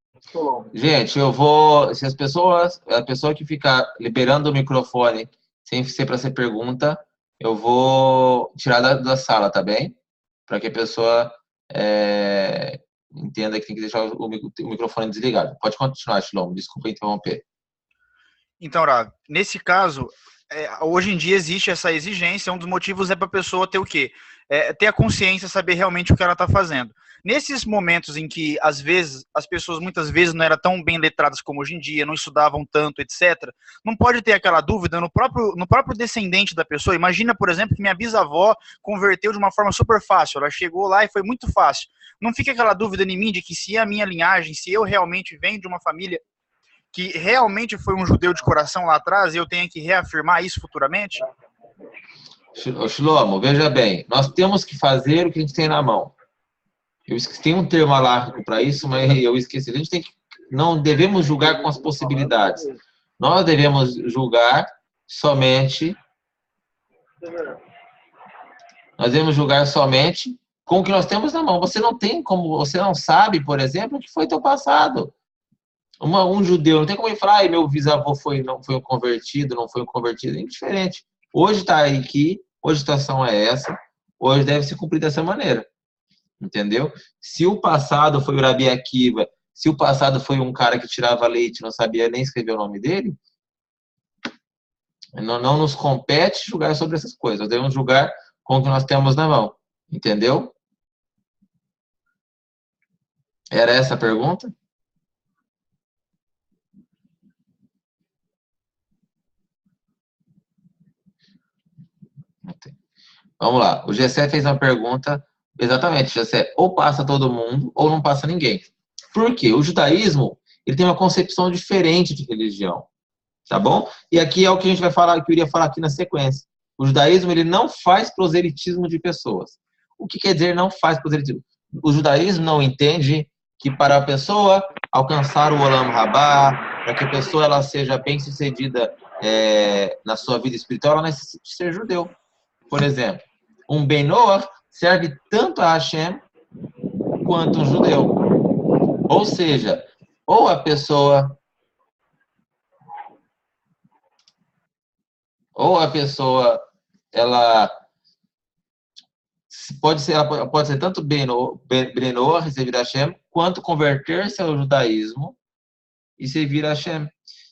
Gente, a pessoa que ficar liberando o microfone sem ser para ser pergunta, eu vou tirar da sala, tá bem? Para que a pessoa entenda que tem que deixar o microfone desligado. Pode continuar, Shlomo, desculpa interromper. Então, Rav, nesse caso, hoje em dia existe essa exigência, um dos motivos é para a pessoa ter o quê? Ter a consciência, saber realmente o que ela está fazendo. Nesses momentos em que, às vezes, as pessoas muitas vezes não eram tão bem letradas como hoje em dia, não estudavam tanto, etc., não pode ter aquela dúvida no próprio descendente da pessoa. Imagina, por exemplo, que minha bisavó converteu de uma forma super fácil, ela chegou lá e foi muito fácil. Não fica aquela dúvida em mim de que se é a minha linhagem, se eu realmente venho de uma família que realmente foi um judeu de coração lá atrás e eu tenho que reafirmar isso futuramente? Shlomo, veja bem, nós temos que fazer o que a gente tem na mão. Tem um termo alárrico para isso, mas eu esqueci. A gente não devemos julgar com as possibilidades. Nós devemos julgar somente com o que nós temos na mão. Você não sabe, por exemplo, o que foi teu passado. Um judeu, não tem como ele falar, meu bisavô não foi um convertido, não foi um convertido, é indiferente. Hoje está aqui, hoje a situação é essa, hoje deve se cumprir dessa maneira. Entendeu? Se o passado foi o Rabi Akiva, se o passado foi um cara que tirava leite e não sabia nem escrever o nome dele, não nos compete julgar sobre essas coisas. Nós devemos julgar com o que nós temos na mão. Entendeu? Era essa a pergunta? Vamos lá. O Gessé fez uma pergunta. Exatamente, Gessé. Ou passa todo mundo, ou não passa ninguém. Por quê? O judaísmo, ele tem uma concepção diferente de religião. Tá bom? E aqui é o que a gente vai falar, que eu iria falar aqui na sequência. O judaísmo, ele não faz proselitismo de pessoas. O que quer dizer não faz proselitismo? O judaísmo não entende que para a pessoa alcançar o Olam Rabá, para que a pessoa ela seja bem-sucedida na sua vida espiritual, ela necessita de ser judeu. Por exemplo, um Ben Noach serve tanto a Hashem quanto um judeu. Ou seja, ou a pessoa ela pode ser tanto Ben Noach e servir a Hashem, quanto converter-se ao judaísmo e servir a Hashem.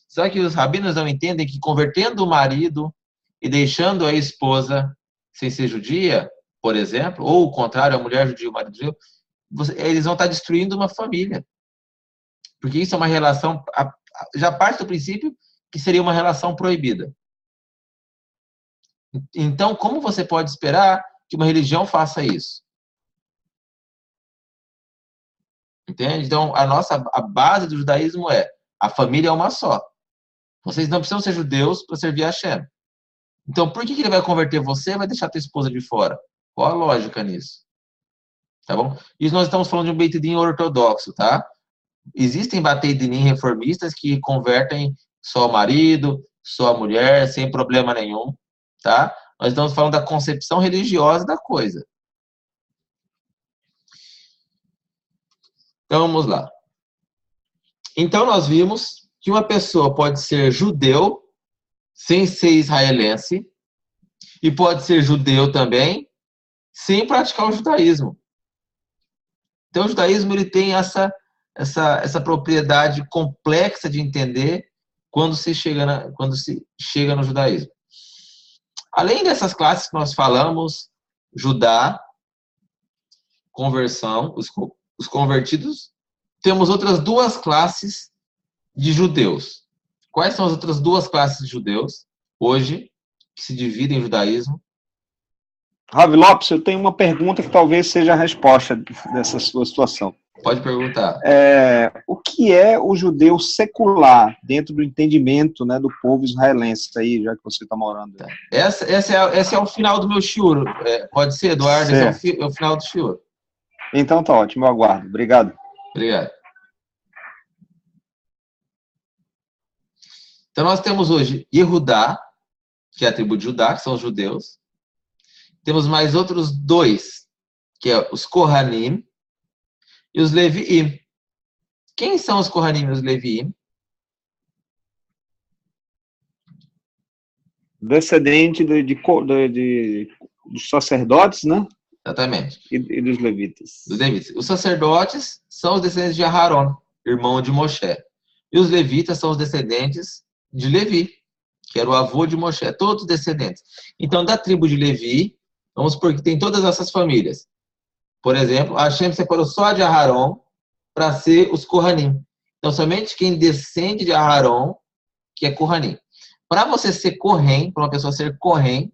Só que os rabinos não entendem que convertendo o marido e deixando a esposa sem ser judia, por exemplo, ou o contrário, a mulher judia e o marido judeu, eles vão estar destruindo uma família. Porque isso é uma relação, já parte do princípio que seria uma relação proibida. Então, como você pode esperar que uma religião faça isso? Entende? Então, a base do judaísmo a família é uma só. Vocês não precisam ser judeus para servir a Hashem. Então, por que ele vai converter você e vai deixar a tua esposa de fora? Qual a lógica nisso? Tá bom? Isso nós estamos falando de um Beit Din ortodoxo, tá? Existem Beit Din reformistas que convertem só o marido, só a mulher, sem problema nenhum, tá? Nós estamos falando da concepção religiosa da coisa. Então, vamos lá. Então, nós vimos que uma pessoa pode ser judeu sem ser israelense e pode ser judeu também sem praticar o judaísmo. Então, o judaísmo ele tem essa propriedade complexa de entender quando se chega no judaísmo. Além dessas classes que nós falamos, Judá, conversão, os convertidos, temos outras duas classes de judeus. Quais são as outras duas classes de judeus, hoje, que se dividem em judaísmo? Rav Lopes, eu tenho uma pergunta que talvez seja a resposta dessa sua situação. Pode perguntar. O que é o judeu secular, dentro do entendimento, né, do povo israelense, aí, já que você está morando? Esse é o final do meu shiur. Pode ser, Eduardo? Esse é o final do shiur. Então tá ótimo, eu aguardo. Obrigado. Obrigado. Então, nós temos hoje Yehudá, que é a tribo de Judá, que são os judeus. Temos mais outros dois, que é os Kohanim e os Leviim. Quem são os Kohanim e os Leviim? Descendente dos sacerdotes, né? Exatamente. E dos levitas. Dos levitas. Os sacerdotes são os descendentes de Aharon, irmão de Moshe. E os levitas são os descendentes de Levi, que era o avô de Moshe, todos descendentes. Então, da tribo de Levi, vamos supor que tem todas essas famílias. Por exemplo, Hashem separou só de Aharon para ser os Kohanim. Então, somente quem descende de Aharon, que é Kohanim. Para você ser Kohen, para uma pessoa ser Kohen,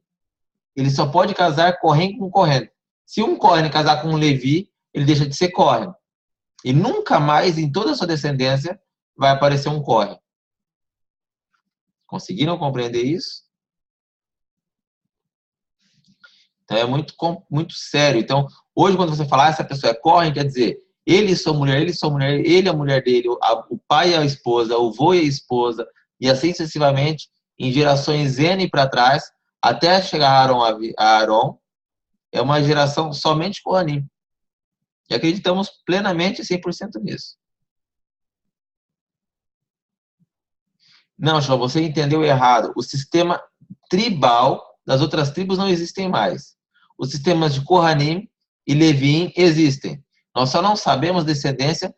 ele só pode casar Kohen com Kohen. Se um Kohen casar com um Levi, ele deixa de ser Kohen. E nunca mais, em toda a sua descendência, vai aparecer um Kohen. Conseguiram compreender isso? Então, é muito sério. Então, hoje, quando você falar essa pessoa é Kohen, quer dizer, ele e sua mulher, ele é a mulher dele, o pai é a esposa, o avô é a esposa, e assim sucessivamente, em gerações N para trás, até chegar a Aaron, é uma geração somente Kohanim. E acreditamos plenamente 100% nisso. Não, João, você entendeu errado. O sistema tribal das outras tribos não existem mais. Os sistemas de Kohanim e Levim existem. Nós só não sabemos descendência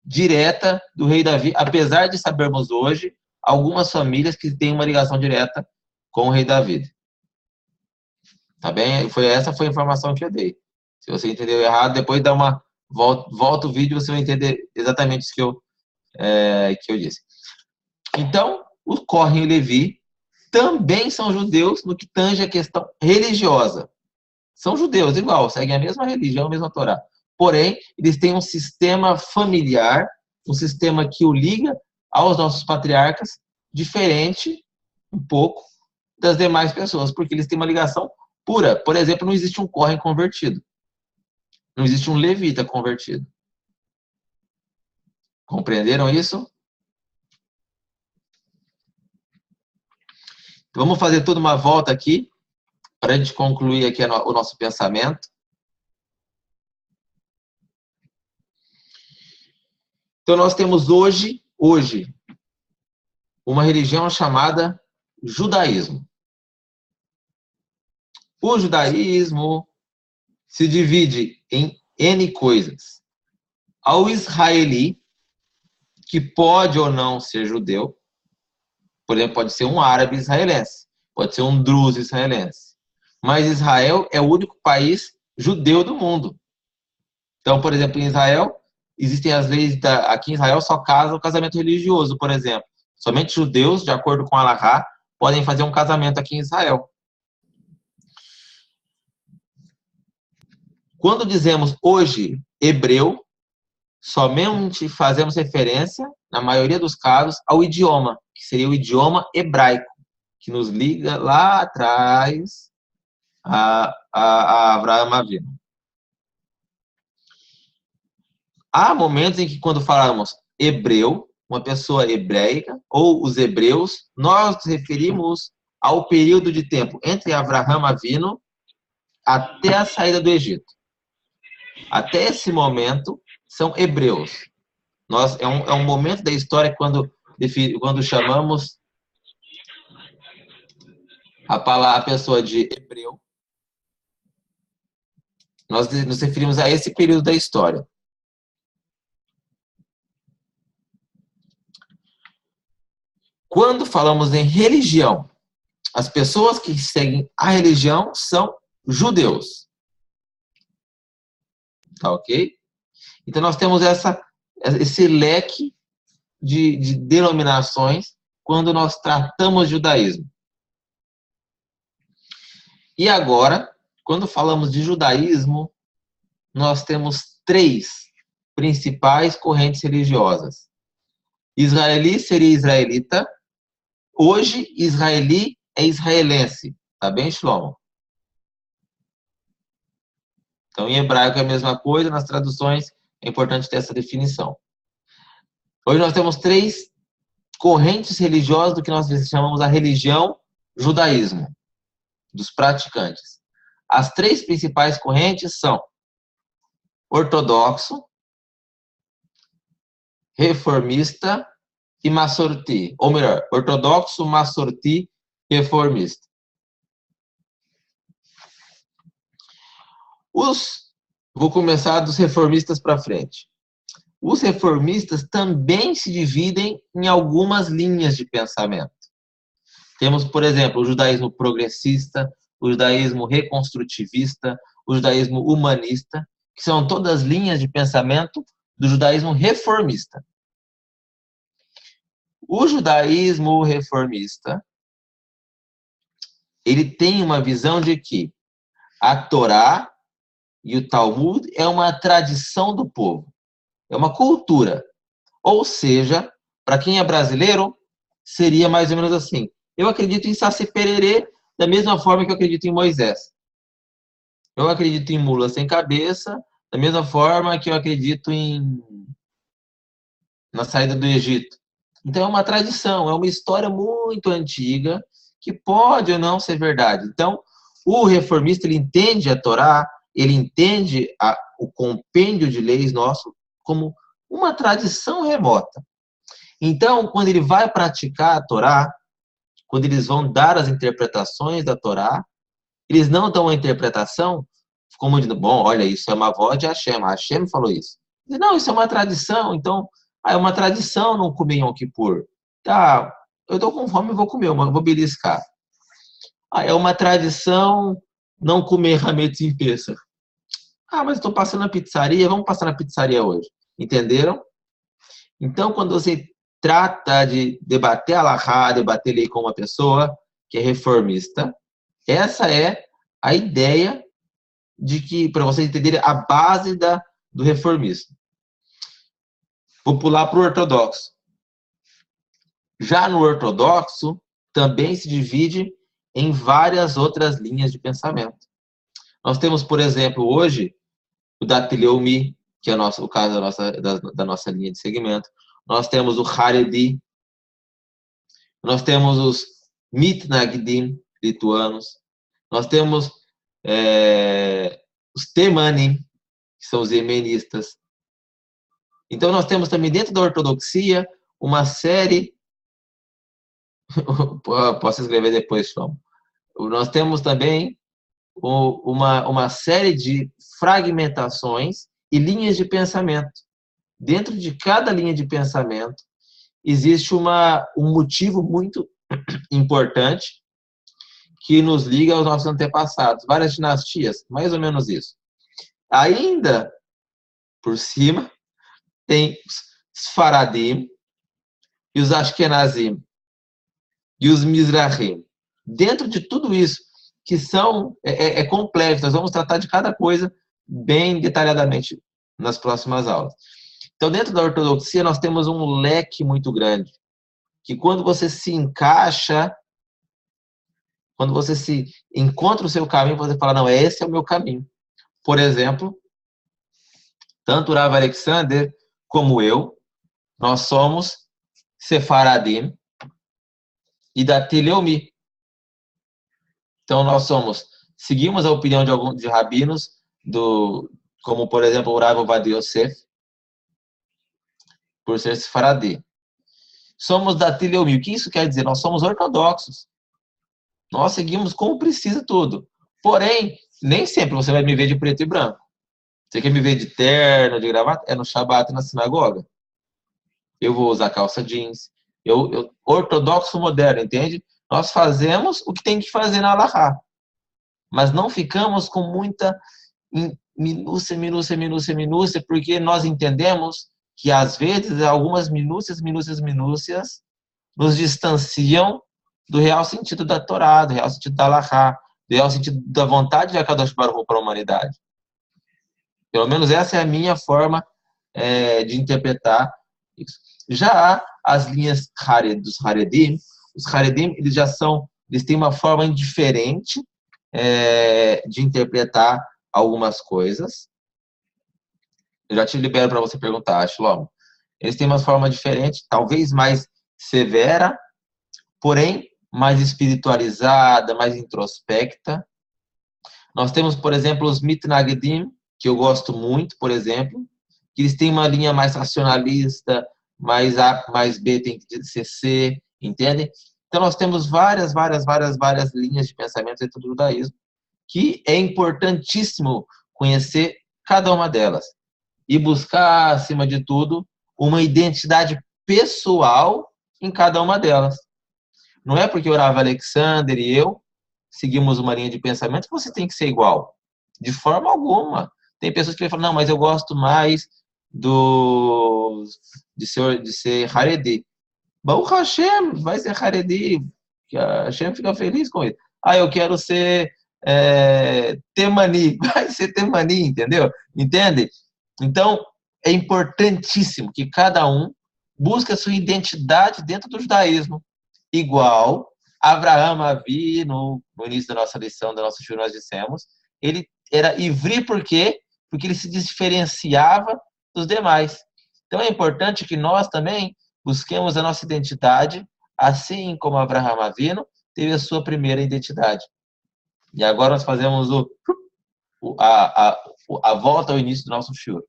direta do rei Davi, apesar de sabermos hoje algumas famílias que têm uma ligação direta com o rei Davi. Tá bem? Essa foi a informação que eu dei. Se você entendeu errado, depois dá uma volta o vídeo, você vai entender exatamente isso que eu disse. Então, o Kohen e o Levi também são judeus no que tange a questão religiosa. São judeus, igual, seguem a mesma religião, a mesma Torá. Porém, eles têm um sistema familiar, um sistema que o liga aos nossos patriarcas, diferente um pouco das demais pessoas, porque eles têm uma ligação pura. Por exemplo, não existe um Kohen convertido. Não existe um levita convertido. Compreenderam isso? Vamos fazer toda uma volta aqui, para a gente concluir aqui o nosso pensamento. Então, nós temos hoje, uma religião chamada judaísmo. O judaísmo se divide em N coisas. Ao israeli, que pode ou não ser judeu, por exemplo, pode ser um árabe israelense, pode ser um druso israelense. Mas Israel é o único país judeu do mundo. Então, por exemplo, em Israel, existem as leis, aqui em Israel só casa o casamento religioso, por exemplo. Somente judeus, de acordo com a Halakha, podem fazer um casamento aqui em Israel. Quando dizemos hoje hebreu, somente fazemos referência, na maioria dos casos, ao idioma, que seria o idioma hebraico, que nos liga lá atrás a Avraham Avinu. Há momentos em que, quando falamos hebreu, uma pessoa hebreica, ou os hebreus, nós nos referimos ao período de tempo entre Avraham Avinu até a saída do Egito. Até esse momento, são hebreus. É um momento da história quando chamamos a pessoa de hebreu, nós nos referimos a esse período da história. Quando falamos em religião, as pessoas que seguem a religião são judeus. Tá ok? Então nós temos esse leque de denominações quando nós tratamos de judaísmo. E agora, quando falamos de judaísmo, nós temos 3 principais correntes religiosas. Israeli seria israelita. Hoje, israeli é israelense. Tá bem, Shlomo? Então, em hebraico é a mesma coisa, nas traduções é importante ter essa definição. Hoje nós temos 3 correntes religiosas do que nós chamamos a religião judaísmo, dos praticantes. As 3 principais correntes são ortodoxo, reformista e Masorti. Ou melhor, ortodoxo, Masorti, reformista. Vou começar dos reformistas para frente. Os reformistas também se dividem em algumas linhas de pensamento. Temos, por exemplo, o judaísmo progressista, o judaísmo reconstrutivista, o judaísmo humanista, que são todas linhas de pensamento do judaísmo reformista. O judaísmo reformista, ele tem uma visão de que a Torá e o Talmud é uma tradição do povo, é uma cultura. Ou seja, para quem é brasileiro, seria mais ou menos assim. Eu acredito em Saci Pererê da mesma forma que eu acredito em Moisés. Eu acredito em mula sem cabeça da mesma forma que eu acredito na saída do Egito. Então é uma tradição, é uma história muito antiga que pode ou não ser verdade. Então, o reformista, ele entende a Torá, ele entende o compêndio de leis nosso como uma tradição remota. Então, quando ele vai praticar a Torá, quando eles vão dar as interpretações da Torá, eles não dão a interpretação como dizendo, bom, olha, isso é uma voz de Hashem, Hashem falou isso. Não, isso é uma tradição, então, é uma tradição não comer Yom Kippur. Tá, eu tô com fome, eu vou comer, mas vou beliscar. É uma tradição não comer Hametz em Pesach. Mas estou passando na pizzaria, vamos passar na pizzaria hoje. Entenderam? Então, quando você trata de debater Alahá, debater lei com uma pessoa que é reformista, essa é a ideia de que, para vocês entenderem, a base do reformismo. Vou pular para o ortodoxo. Já no ortodoxo, também se divide em várias outras linhas de pensamento. Nós temos, por exemplo, hoje, o Datileumi, que é o caso da nossa linha de segmento. Nós temos o Haredi. Nós temos os Mitnagdim, lituanos. Nós temos os Temanim, que são os yemenistas. Então, nós temos também dentro da ortodoxia uma série... Posso escrever depois, João. Nós temos também uma série de fragmentações e linhas de pensamento. Dentro de cada linha de pensamento existe um motivo muito importante que nos liga aos nossos antepassados. Várias dinastias, mais ou menos isso. Ainda, por cima, tem os Faradim e os Ashkenazim e os Mizrahim. Dentro de tudo isso, que é complexo, nós vamos tratar de cada coisa bem detalhadamente nas próximas aulas. Então, dentro da ortodoxia, nós temos um leque muito grande, que quando você se encaixa, quando você se encontra o seu caminho, você fala, não, esse é o meu caminho. Por exemplo, tanto o Rav Alexander como eu, nós somos Sefaradim e Datileumi. Então, nós seguimos a opinião de alguns rabinos, como, por exemplo, o Rav Ovadia Yosef, por ser Sefaradi. Somos Datileumi. O que isso quer dizer? Nós somos ortodoxos. Nós seguimos como precisa tudo. Porém, nem sempre você vai me ver de preto e branco. Você quer me ver de terno, de gravata? É no Shabat, na sinagoga. Eu vou usar calça jeans. Ortodoxo moderno, entende? Nós fazemos o que tem que fazer na Alahá. Mas não ficamos com muita minúcia, porque nós entendemos que, às vezes, algumas minúcias nos distanciam do real sentido da Torá, do real sentido da Alahá, do real sentido da vontade de Akadosh Baruch Hu para a humanidade. Pelo menos essa é a minha forma de interpretar isso. Já as linhas dos Haredim, os Haredim, eles têm uma forma diferente de interpretar algumas coisas. Eu já te libero para você perguntar, Shlomo. Eles têm uma forma diferente, talvez mais severa, porém mais espiritualizada, mais introspecta. Nós temos, por exemplo, os Mitnagedim, que eu gosto muito, por exemplo, que eles têm uma linha mais racionalista, mais A mais B tem que ser C, entendem? Então, nós temos várias linhas de pensamento dentro do judaísmo, que é importantíssimo conhecer cada uma delas e buscar, acima de tudo, uma identidade pessoal em cada uma delas. Não é porque o Rav Alexander e eu seguimos uma linha de pensamento que você tem que ser igual. De forma alguma. Tem pessoas que falam, não, mas eu gosto mais de ser Haredi. Baruch Hashem, vai ser Haredi. Que a Hashem fica feliz com isso. Eu quero ser Temani. Vai ser Temani, entendeu? Entende? Então, é importantíssimo que cada um busque a sua identidade dentro do judaísmo. Igual Avraham Avinu, no início da nossa lição, da nossa shur, nós dissemos, ele era ivri por quê? Porque ele se diferenciava dos demais. Então é importante que nós também busquemos a nossa identidade, assim como Avraham Avinu teve a sua primeira identidade. E agora nós fazemos a volta ao início do nosso shur.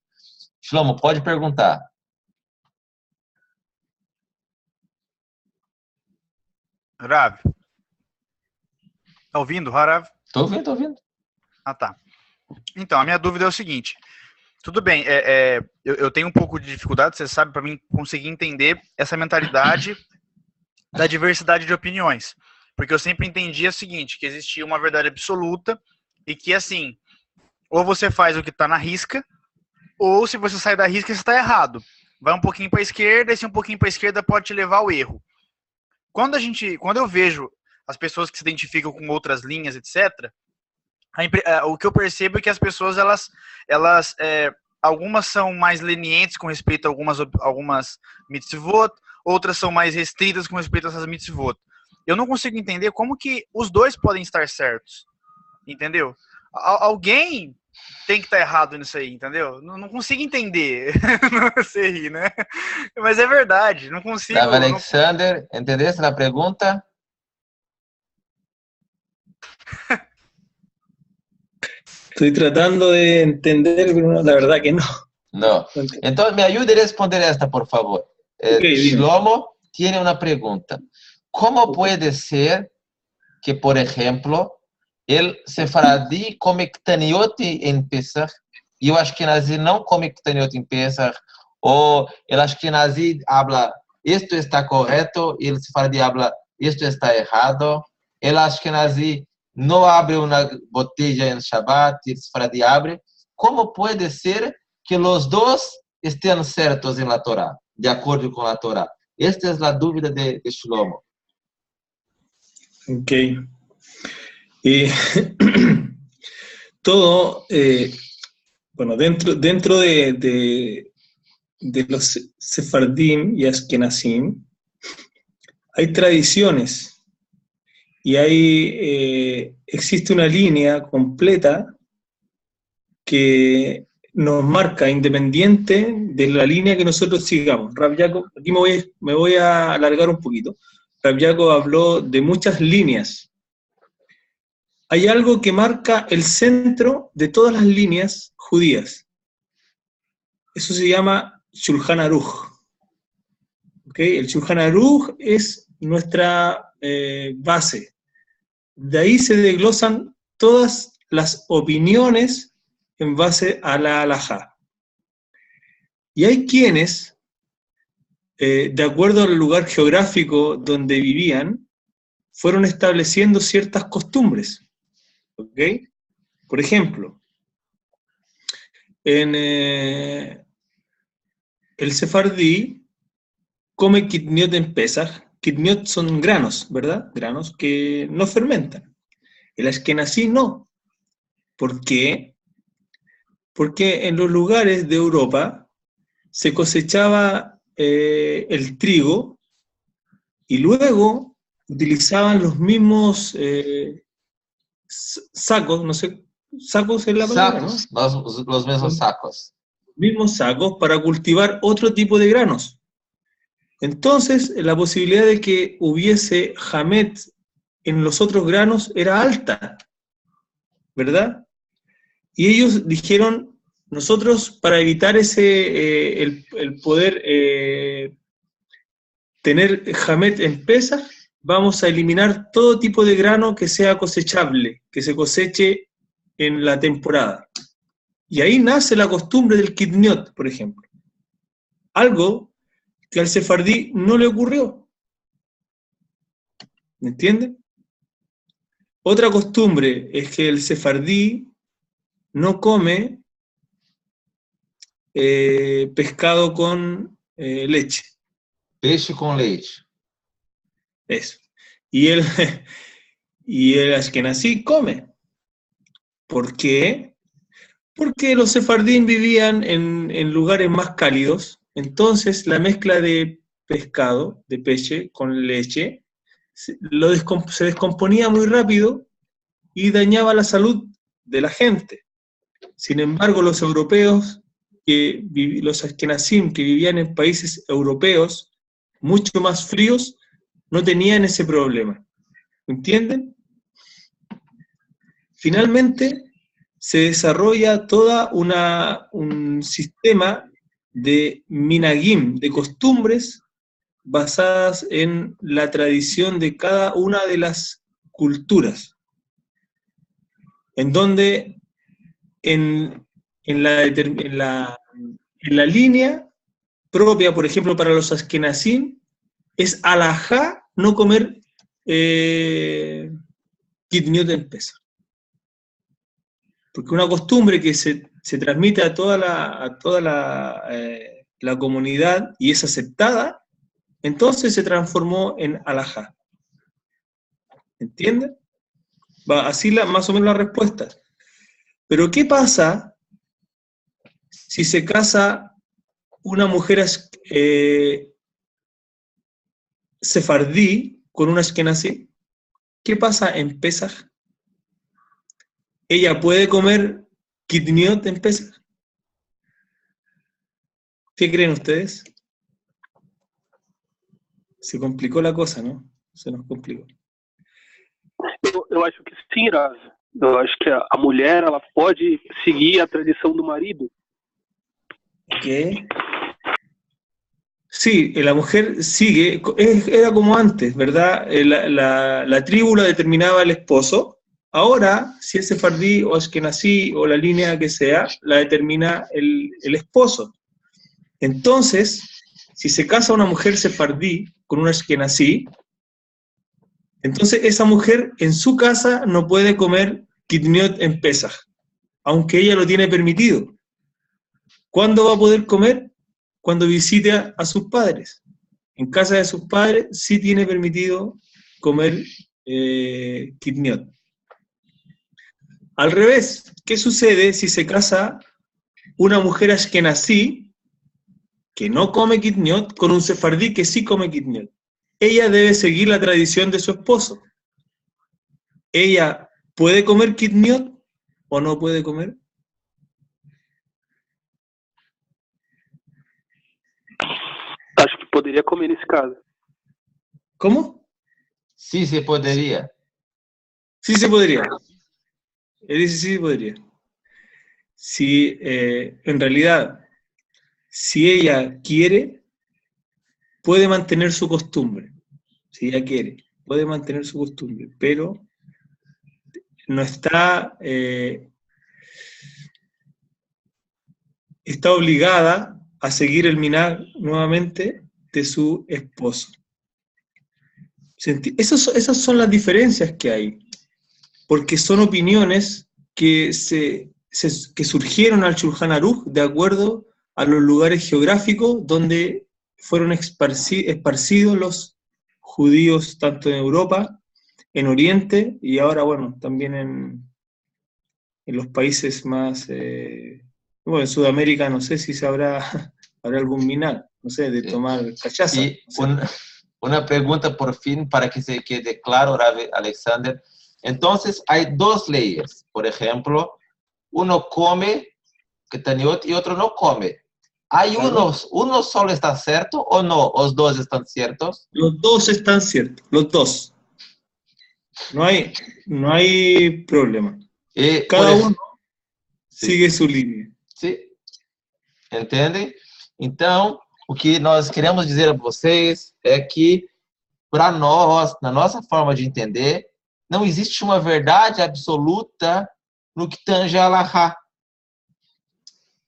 Shlomo, pode perguntar. Rav. Tá ouvindo, Rav? Tô ouvindo. Ah, tá. Então, a minha dúvida é o seguinte. Tudo bem, eu tenho um pouco de dificuldade, você sabe, para mim conseguir entender essa mentalidade da diversidade de opiniões. Porque eu sempre entendia o seguinte, que existia uma verdade absoluta e que, assim, ou você faz o que está na risca, ou se você sai da risca, você está errado. Vai um pouquinho para a esquerda, esse um pouquinho para a esquerda pode te levar ao erro. Quando eu vejo as pessoas que se identificam com outras linhas, etc., o que eu percebo é que as pessoas, algumas são mais lenientes com respeito a algumas mitzvot, outras são mais restritas com respeito a essas mitzvot. Eu não consigo entender como que os dois podem estar certos, entendeu? Alguém tem que estar errado nisso aí, entendeu? Não consigo entender. Você ri, né? Mas é verdade, não consigo. Rav Alexander, entendeste a pergunta? Estoy tratando de entender, pero la verdad que no. No. Entonces, me ayude a responder esta, por favor. Shlomo tiene una pregunta. ¿Cómo puede ser que, por ejemplo, el sefaradí come ktaniot en Pesach y o ashkenazi não come ktaniot en Pesach, o el ashkenazi habla esto está correcto y el sefaradí habla esto está errado, el ashkenazi no abre una botella en Shabbat y el sefaradí abre? ¿Cómo puede ser que los dos estén certos en la Torah, de acuerdo con la Torah? Esta es la dúvida de Shlomo. Ok. Todo, bueno, dentro de los sefardim y ashkenazim hay tradiciones y existe una línea completa que nos marca independiente de la línea que nosotros sigamos. Rav Yaakov, aquí me voy a alargar un poquito. Rav Yaakov habló de muchas líneas. Hay algo que marca el centro de todas las líneas judías. Eso se llama Shulchan Aruch. ¿Okay? El Shulchan Aruch es nuestra base. De ahí se desglosan todas las opiniones en base a la halajá. Y hay quienes, de acuerdo al lugar geográfico donde vivían, fueron estableciendo ciertas costumbres. ¿Ok? Por ejemplo, en el sefardí come kitniot en Pesach. Kitniot son granos, ¿verdad? Granos que no fermentan. El ashkenazí no. ¿Por qué? Porque en los lugares de Europa se cosechaba el trigo y luego utilizaban los mismos sacos, no sé, sacos es la palabra, sacos, ¿no? Los mismos sacos. Mismos sacos para cultivar otro tipo de granos. Entonces, la posibilidad de que hubiese hamet en los otros granos era alta. ¿verdad? Y ellos dijeron, nosotros para evitar el poder tener Hamet en Pesaj, vamos a eliminar todo tipo de grano que sea cosechable, que se coseche en la temporada. Y ahí nace la costumbre del Kitniot, por ejemplo. Algo que al sefardí no le ocurrió. ¿Me entienden? Otra costumbre es que el sefardí no come pescado con leche. Peixe com leite. Eso. Y el Ashkenazí come. ¿Por qué? Porque los sefardín vivían en lugares más cálidos, entonces la mezcla de pescado, de peixe, con leche, se descomponía muy rápido y dañaba la salud de la gente. Sin embargo, los europeos, los ashkenazim que vivían en países europeos mucho más fríos, no tenían ese problema. ¿Entienden? Finalmente, se desarrolla toda un sistema de minagim, de costumbres basadas en la tradición de cada una de las culturas, en donde en la línea propia, por ejemplo, para los ashkenazim, es alajá no comer kitniot en Pesaj. Porque una costumbre que se transmite a toda la comunidad y es aceptada, entonces se transformó en alajá. ¿Entienden? Va así más o menos la respuesta. Pero ¿qué pasa si se casa una mujer sefardí con una ashkenazí? ¿Qué pasa en Pesaj? ¿Ella puede comer kitniot en Pesaj? ¿Qué creen ustedes? Se complicó la cosa, ¿no? Se nos complicou. Eu acho que sim, Rav. Eu acho que a mulher ela pode seguir a tradição do marido. ¿Qué? Sí, la mujer sigue, era como antes, ¿verdad? La tribu la determinaba el esposo. Ahora, si es sefardí o ashkenazí o la línea que sea, la determina el esposo. Entonces, si se casa una mujer sefardí con un ashkenazí, entonces esa mujer en su casa no puede comer kitniot en Pesaj, aunque ella lo tiene permitido. ¿Cuándo va a poder comer? Cuando visite a sus padres. En casa de sus padres sí tiene permitido comer kitniot. Al revés, ¿qué sucede si se casa una mujer ashkenazí que no come kitniot con un sefardí que sí come kitniot? Ella debe seguir la tradición de su esposo. ¿Ella puede comer kitniot o no puede comer? Acho que poderia comer nesse caso. ¿Cómo? Sí, se podría. Sí se podría. Él dice sí se podría. Si en realidad, si ella quiere, puede mantener su costumbre. Si ella quiere, puede mantener su costumbre, pero no está, está obligada a seguir el minhag nuevamente de su esposo. Esas son las diferencias que hay, porque son opiniones que surgieron al Shulchan Aruch de acuerdo a los lugares geográficos donde fueron esparcidos los judíos, tanto en Europa, en Oriente, y ahora, bueno, también en los países más, bueno, en Sudamérica, no sé si habrá algún minhag, no sé, de tomar cachaza. Y no sé. una pregunta por fin para que se quede claro, Alexander. Entonces, hay dos leyes. Por ejemplo, uno come kitniot y otro no come. ¿Hay uno solo está cierto o no? ¿Los dos están ciertos? Los dos están ciertos, los dos. No hay problema. Cada uno sigue su línea. Sim. Entendem? Então, o que nós queremos dizer a vocês é que, para nós, na nossa forma de entender, não existe uma verdade absoluta no que tange a Alahá.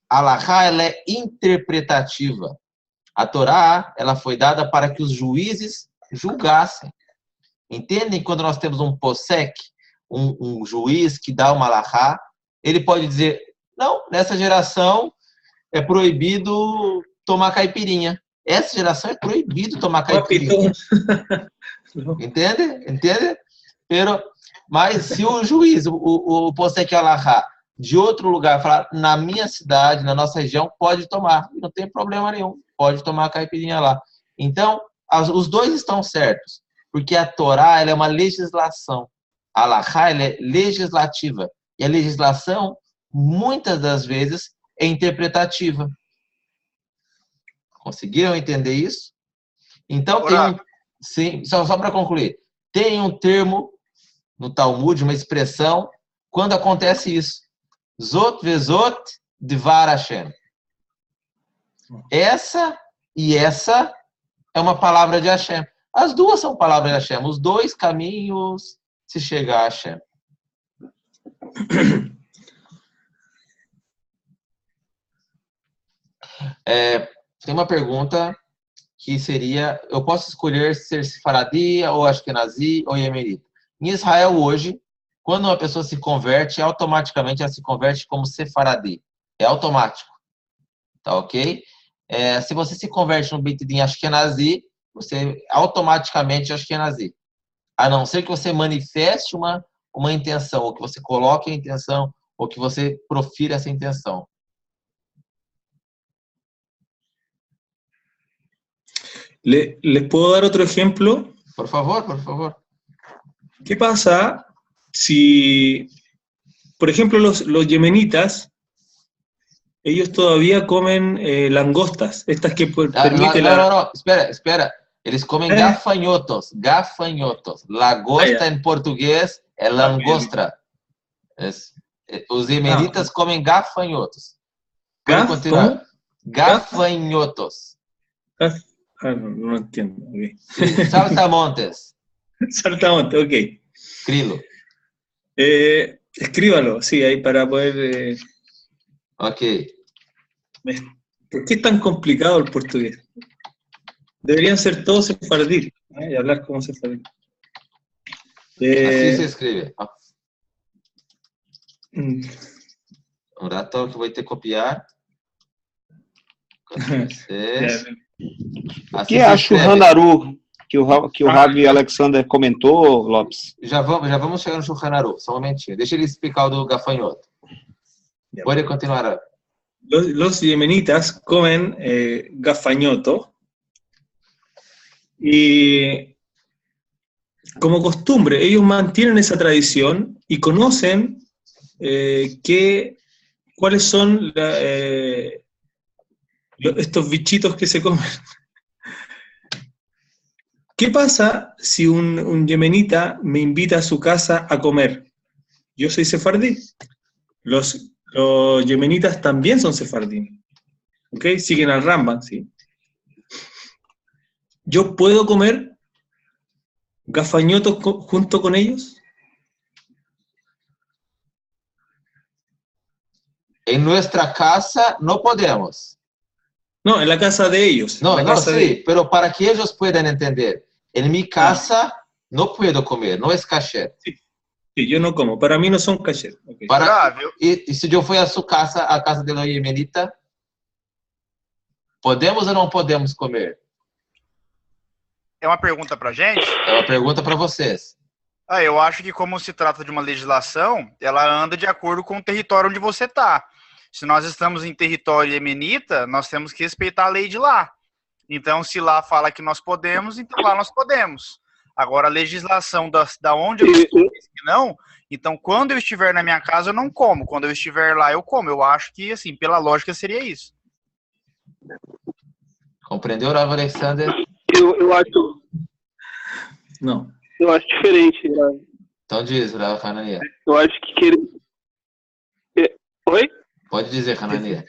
A Alahá, ela é interpretativa. A Torá, ela foi dada para que os juízes julgassem. Entendem? Quando nós temos um posek, um juiz que dá uma Alahá, ele pode dizer, não, nessa geração é proibido tomar caipirinha. Essa geração é proibido tomar caipirinha. Entende? Mas se o juiz, o posek Alahá, de outro lugar, falar, na minha cidade, na nossa região, pode tomar. Não tem problema nenhum. Pode tomar a caipirinha lá. Então, os dois estão certos. Porque a Torá, ela é uma legislação. A Alahá, ela é legislativa. E a legislação, muitas das vezes, é interpretativa. Conseguiram entender isso? Então, sim, só para concluir. Tem um termo no Talmud, uma expressão, quando acontece isso. Zot vezot dvar Hashem. Essa e essa é uma palavra de Hashem. As duas são palavras de Hashem. Os dois caminhos se chega a Hashem. Tem uma pergunta que seria, eu posso escolher ser Sefaradi, ou Ashkenazi, ou Yemenita. Em Israel hoje, quando uma pessoa se converte, automaticamente ela se converte como Sefaradi. É automático. Tá ok? Se você se converte no Beit Din Ashkenazi, você automaticamente é Ashkenazi. A não ser que você manifeste uma intenção, ou que você coloque a intenção, ou que você profira essa intenção. ¿Les puedo dar otro ejemplo? Por favor, por favor. ¿Qué pasa si, por ejemplo, los yemenitas, ellos todavía comen langostas, estas que permiten... No, espera. Eles comem gafanhotos. Lagosta em português é langostra. Os yemenitas comem gafanhotos. Pode continuar. Gafanhotos. No entiendo. Okay. Sí, saltamontes. Saltamontes, ok. Escrilo. Escríbalo, sí, ahí para poder... Ok. ¿Por qué es tan complicado el portugués? Deberían ser todos sefardí, y hablar como sefardí. Así se escribe. Um rato que vou ter que copiar. O que é Shulchan Aruch que o Ravi Alexander comentou, Lopes? Já vamos chegar no Shulchan Aruch, só um momentinho. Deixa ele explicar o do gafanhoto. Pode continuar. Los yemenitas comen gafanhoto y como costumbre, ellos mantienen esa tradición y conocen cuáles son estos bichitos que se comen. ¿Qué pasa si un yemenita me invita a su casa a comer? Yo soy sefardí. Los yemenitas también son sefardí. ¿Ok? Siguen al Ramban, ¿sí? ¿Yo puedo comer gafanhotos junto con ellos? En nuestra casa no podemos. No, en la casa de ellos. No, sí, pero para que ellos puedan entender. En mi casa no puedo comer, no es kasher. Sí, yo no como. Para mí no son kasher. Okay. Y si yo fui a su casa, a casa de la yemenita, podemos ou não podemos comer? É uma pergunta pra gente? É uma pergunta para vocês. Eu acho que como se trata de uma legislação, ela anda de acordo com o território onde você está. Se nós estamos em território yemenita, nós temos que respeitar a lei de lá. Então, se lá fala que nós podemos, então lá nós podemos. Agora, a legislação da onde eu estou diz que não, então quando eu estiver na minha casa eu não como, quando eu estiver lá eu como. Eu acho que, assim, pela lógica seria isso. Compreendeu, Rav Alexander? Eu acho... Não. Eu acho diferente, Rav. Então diz, Rav Hanania. Eu acho que Oi? Pode dizer, Hanania.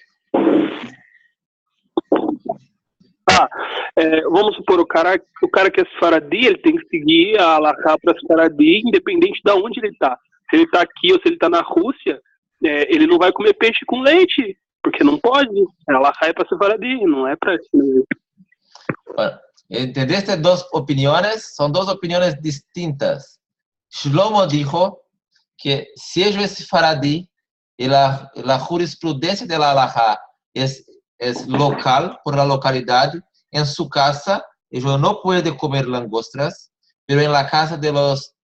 Vamos supor, o cara que é Sfaradi, ele tem que seguir a Halakha para Sfaradi, independente de onde ele está. Se ele está aqui ou se ele está na Rússia, ele não vai comer peixe com leite, porque não pode. A Halakha é para Sfaradi, não é para... ¿Entendiste dos opiniones? Son dos opiniones distintas. Shlomo dijo que si ellos es faradí y la jurisprudencia de la halajá es local, por la localidad, en su casa ellos no pueden comer langostras, pero en la casa de los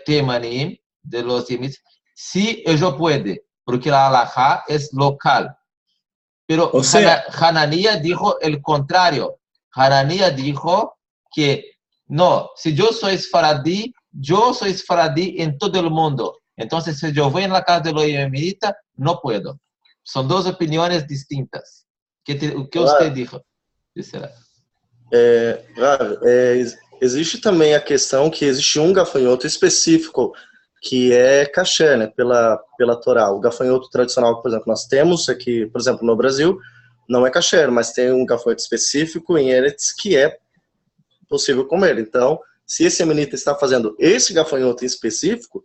temanim, de los yemitas, sí ellos pueden, porque la halajá es local. Pero O sea, Hanania dijo el contrario. Hanania dijo que no, si yo soy faradí en todo el mundo. Entonces, si yo voy en la casa de los yemenitas, no puedo. Son dos opiniones distintas. ¿Qué usted dijo? Rav, existe também a questão que existe um gafanhoto específico que é kasher, né, pela Torá. O gafanhoto tradicional, por exemplo, nós temos aqui, por exemplo, no Brasil, não é kasher, mas tem um gafanhoto específico em Eretz que é possível comer. Então, se esse yemenita está fazendo esse gafanhoto em específico,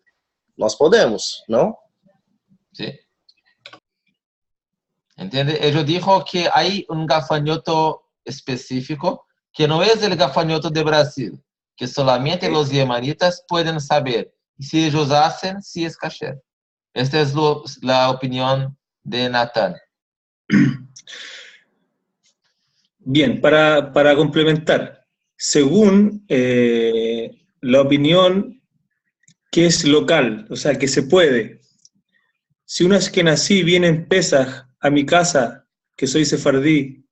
nós podemos, não? Sí. ¿Entiende? Ellos dijo que hay un gafanhoto específico que no es el gafanhoto de Brasil, que solamente los yemenitas pueden saber. Y si ellos hacen, sí es kasher. Esta es la opinión de Natán. Bien, para complementar, según la opinión que es local, o sea, que se puede, si un ashkenazí viene en Pesaj a mi casa, que soy sefardí,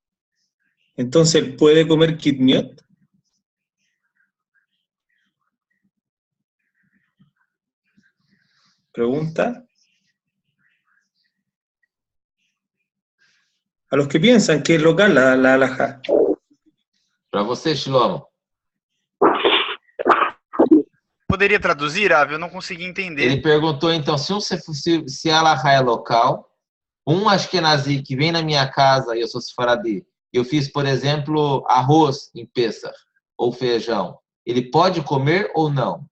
entonces él puede comer kitniot. Pregunta. A los que piensan que es local la halajá. Para você, Shlomo. Poderia traduzir, Ave? Eu não consegui entender. Ele perguntou, então, se a halajá é local, um ashkenazi que vem na minha casa, e eu sou sefaradi, eu fiz, por exemplo, arroz em Pesach, ou feijão, ele pode comer ou não?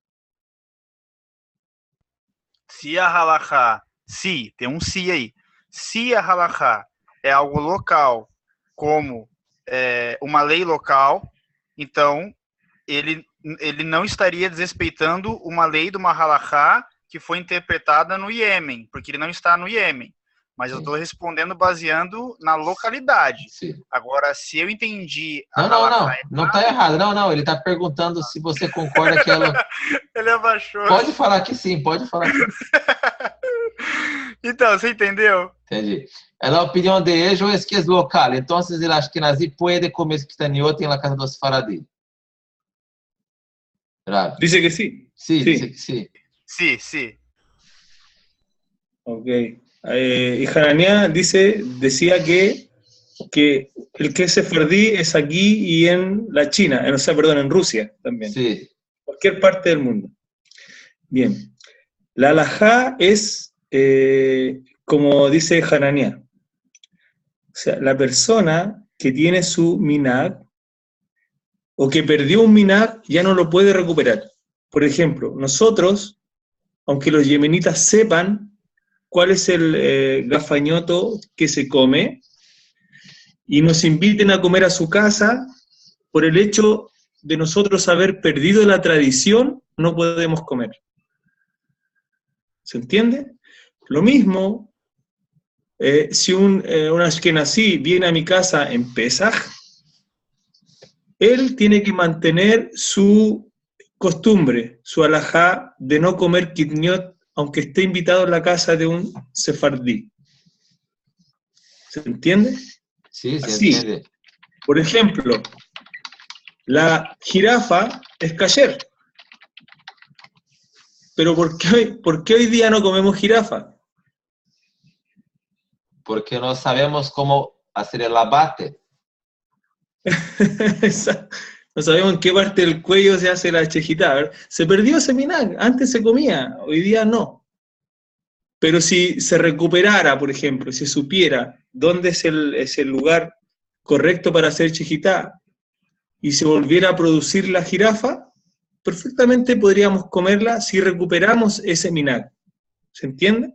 Se a halachá, se, tem um se aí, se a halachá é algo local, como uma lei local, então ele não estaria desrespeitando uma lei de uma halachá que foi interpretada no Iêmen, porque ele não está no Iêmen. Mas eu estou respondendo baseando na localidade. Sim. Agora, se eu entendi... Não está errado. Não, ele está perguntando se você concorda que ela... Ele abaixou. Pode falar que sim, pode falar que sim. Então, você entendeu? Entendi. La opinión de ellos es que es local. Entonces el ashkenazi puede comer kitaniot en la casa de los faradí. Dice que sí. Sí, dice que sí. Sí, sí. Ok. Y Hanania decía que el que es sefardí es aquí y en la China, en Rusia también. Sí. Cualquier parte del mundo. Bien. La halajá es, como dice Hanania, o sea, la persona que tiene su minag o que perdió un minag ya no lo puede recuperar. Por ejemplo, nosotros, aunque los yemenitas sepan cuál es el gafañoto que se come y nos inviten a comer a su casa, por el hecho de nosotros haber perdido la tradición, no podemos comer. ¿Se entiende? Lo mismo, si un ashkenazí viene a mi casa en Pesaj, él tiene que mantener su costumbre, su halajá de no comer kitniot, aunque esté invitado a la casa de un sefardí. ¿Se entiende? Sí, se Así, entiende. Por ejemplo, la jirafa es kasher. Pero ¿por qué hoy día no comemos jirafa? Porque no sabemos cómo hacer el abate. No sabemos en qué parte del cuello se hace la chejita. Se perdió ese minag, antes se comía, hoy día no. Pero si se recuperara, por ejemplo, si supiera dónde es el lugar correcto para hacer chejitá y se volviera a producir la jirafa, perfectamente podríamos comerla si recuperamos ese minag. ¿Se entiende?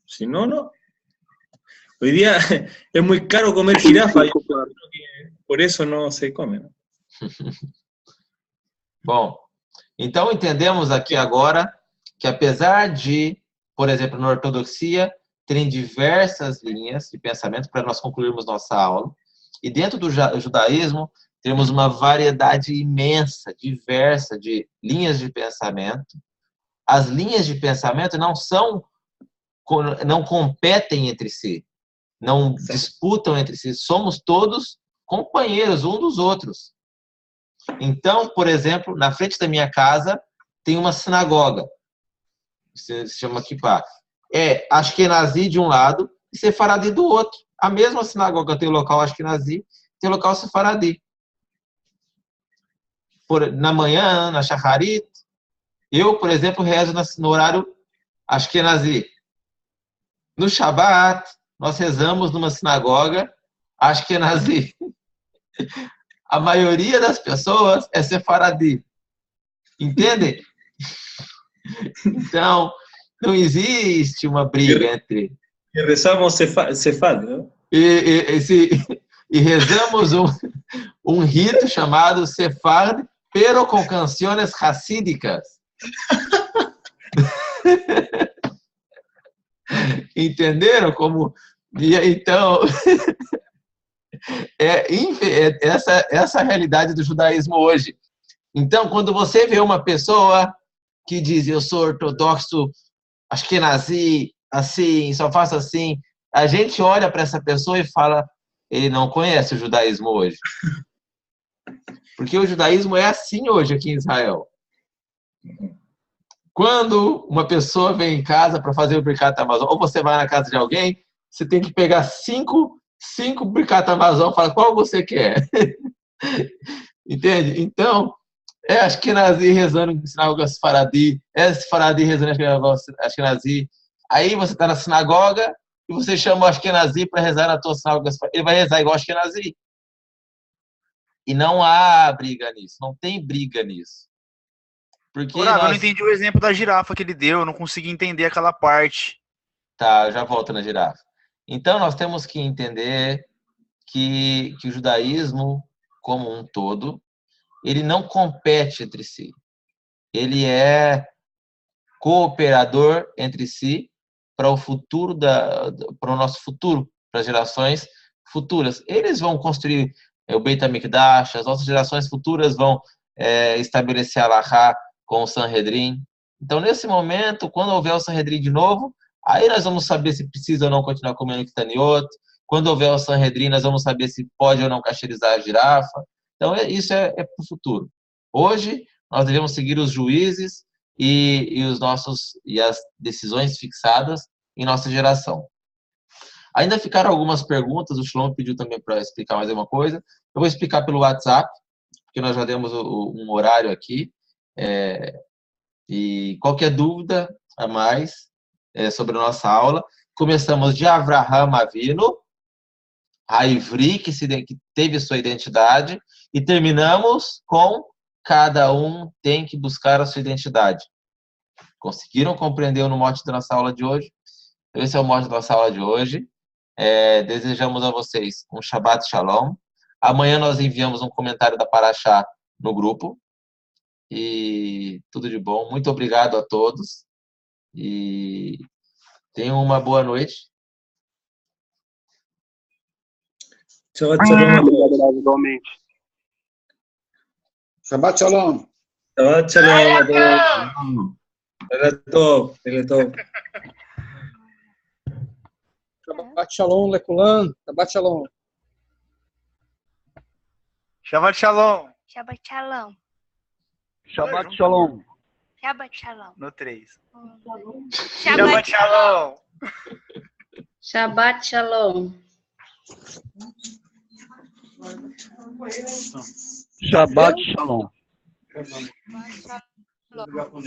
Si no, no. Hoy día es muy caro comer jirafa, yo creo que por eso não se come. Né? Bom, então entendemos aqui agora que apesar de, por exemplo, na ortodoxia, terem diversas linhas de pensamento para nós concluirmos nossa aula, e dentro do judaísmo temos uma variedade imensa, diversa de linhas de pensamento. As linhas de pensamento não competem entre si, não disputam entre si, somos todos companheiros um dos outros. Então, por exemplo, na frente da minha casa tem uma sinagoga, se chama Kippá. É Ashkenazi de um lado e Sefaradi do outro. A mesma sinagoga tem o local Ashkenazi, tem o local Sefaradi. Na manhã, na Shacharit, eu, por exemplo, rezo no horário Ashkenazi. No Shabat, nós rezamos numa sinagoga Ashkenazi. A maioria das pessoas é Sefaradi. Entendem? Então, não existe uma briga entre... E rezamos Sefard, não? E rezamos um rito chamado Sefard, pero com canções racídicas. Entenderam como... Então, essa é a realidade do judaísmo hoje. Então, quando você vê uma pessoa que diz, eu sou ortodoxo, ashkenazi, assim, só faço assim, a gente olha para essa pessoa e fala, ele não conhece o judaísmo hoje. Porque o judaísmo é assim hoje aqui em Israel. Quando uma pessoa vem em casa para fazer o Birkat Hamazon, ou você vai na casa de alguém, você tem que pegar cinco Birkat Hamazon e falar qual você quer. Entende? Então, é Ashkenazi rezando em sinagoga Sefaradi, é Sefaradi rezando em Ashkenazi. Aí você está na sinagoga e você chama o Ashkenazi para rezar na tua sinagoga Sefaradi. Ele vai rezar igual Ashkenazi. E não há briga nisso, não tem briga nisso. Porque eu não entendi o exemplo da girafa que ele deu, eu não consegui entender aquela parte. Tá, eu já volto na girafa. Então, nós temos que entender que o judaísmo, como um todo, ele não compete entre si. Ele é cooperador entre si para o futuro, para o nosso futuro, para as gerações futuras. Eles vão construir o Beit HaMikdash, as nossas gerações futuras vão estabelecer a Halachá com o Sanhedrin. Então, nesse momento, quando houver o Sanhedrin de novo, aí nós vamos saber se precisa ou não continuar comendo Ktaniot. Quando houver o Sanhedrin, nós vamos saber se pode ou não cacherizar a girafa. Então, isso é para o futuro. Hoje, nós devemos seguir os juízes e as decisões fixadas em nossa geração. Ainda ficaram algumas perguntas, o Shlomo pediu também para explicar mais uma coisa. Eu vou explicar pelo WhatsApp, porque nós já demos um horário aqui. E qualquer dúvida a mais sobre a nossa aula, começamos de Avraham Avinu, a Ivri, que teve sua identidade, e terminamos com cada um tem que buscar a sua identidade. Conseguiram compreender no mote da nossa aula de hoje? Esse é o mote da nossa aula de hoje. Desejamos a vocês um Shabbat Shalom. Amanhã nós enviamos um comentário da Parashá no grupo. E tudo de bom. Muito obrigado a todos. E tenham uma boa noite. Shabbat Shalom. Shabbat Shalom. Shabbat Shalom. Shabbat Shalom, Lekulan. Shabbat Shalom. Shabbat Shalom. Shabbat Shalom. Shabbat Shalom. Shabbat Shalom. No 3. Shabbat Shalom. Shabbat Shalom. Shabbat Shalom. Shalom.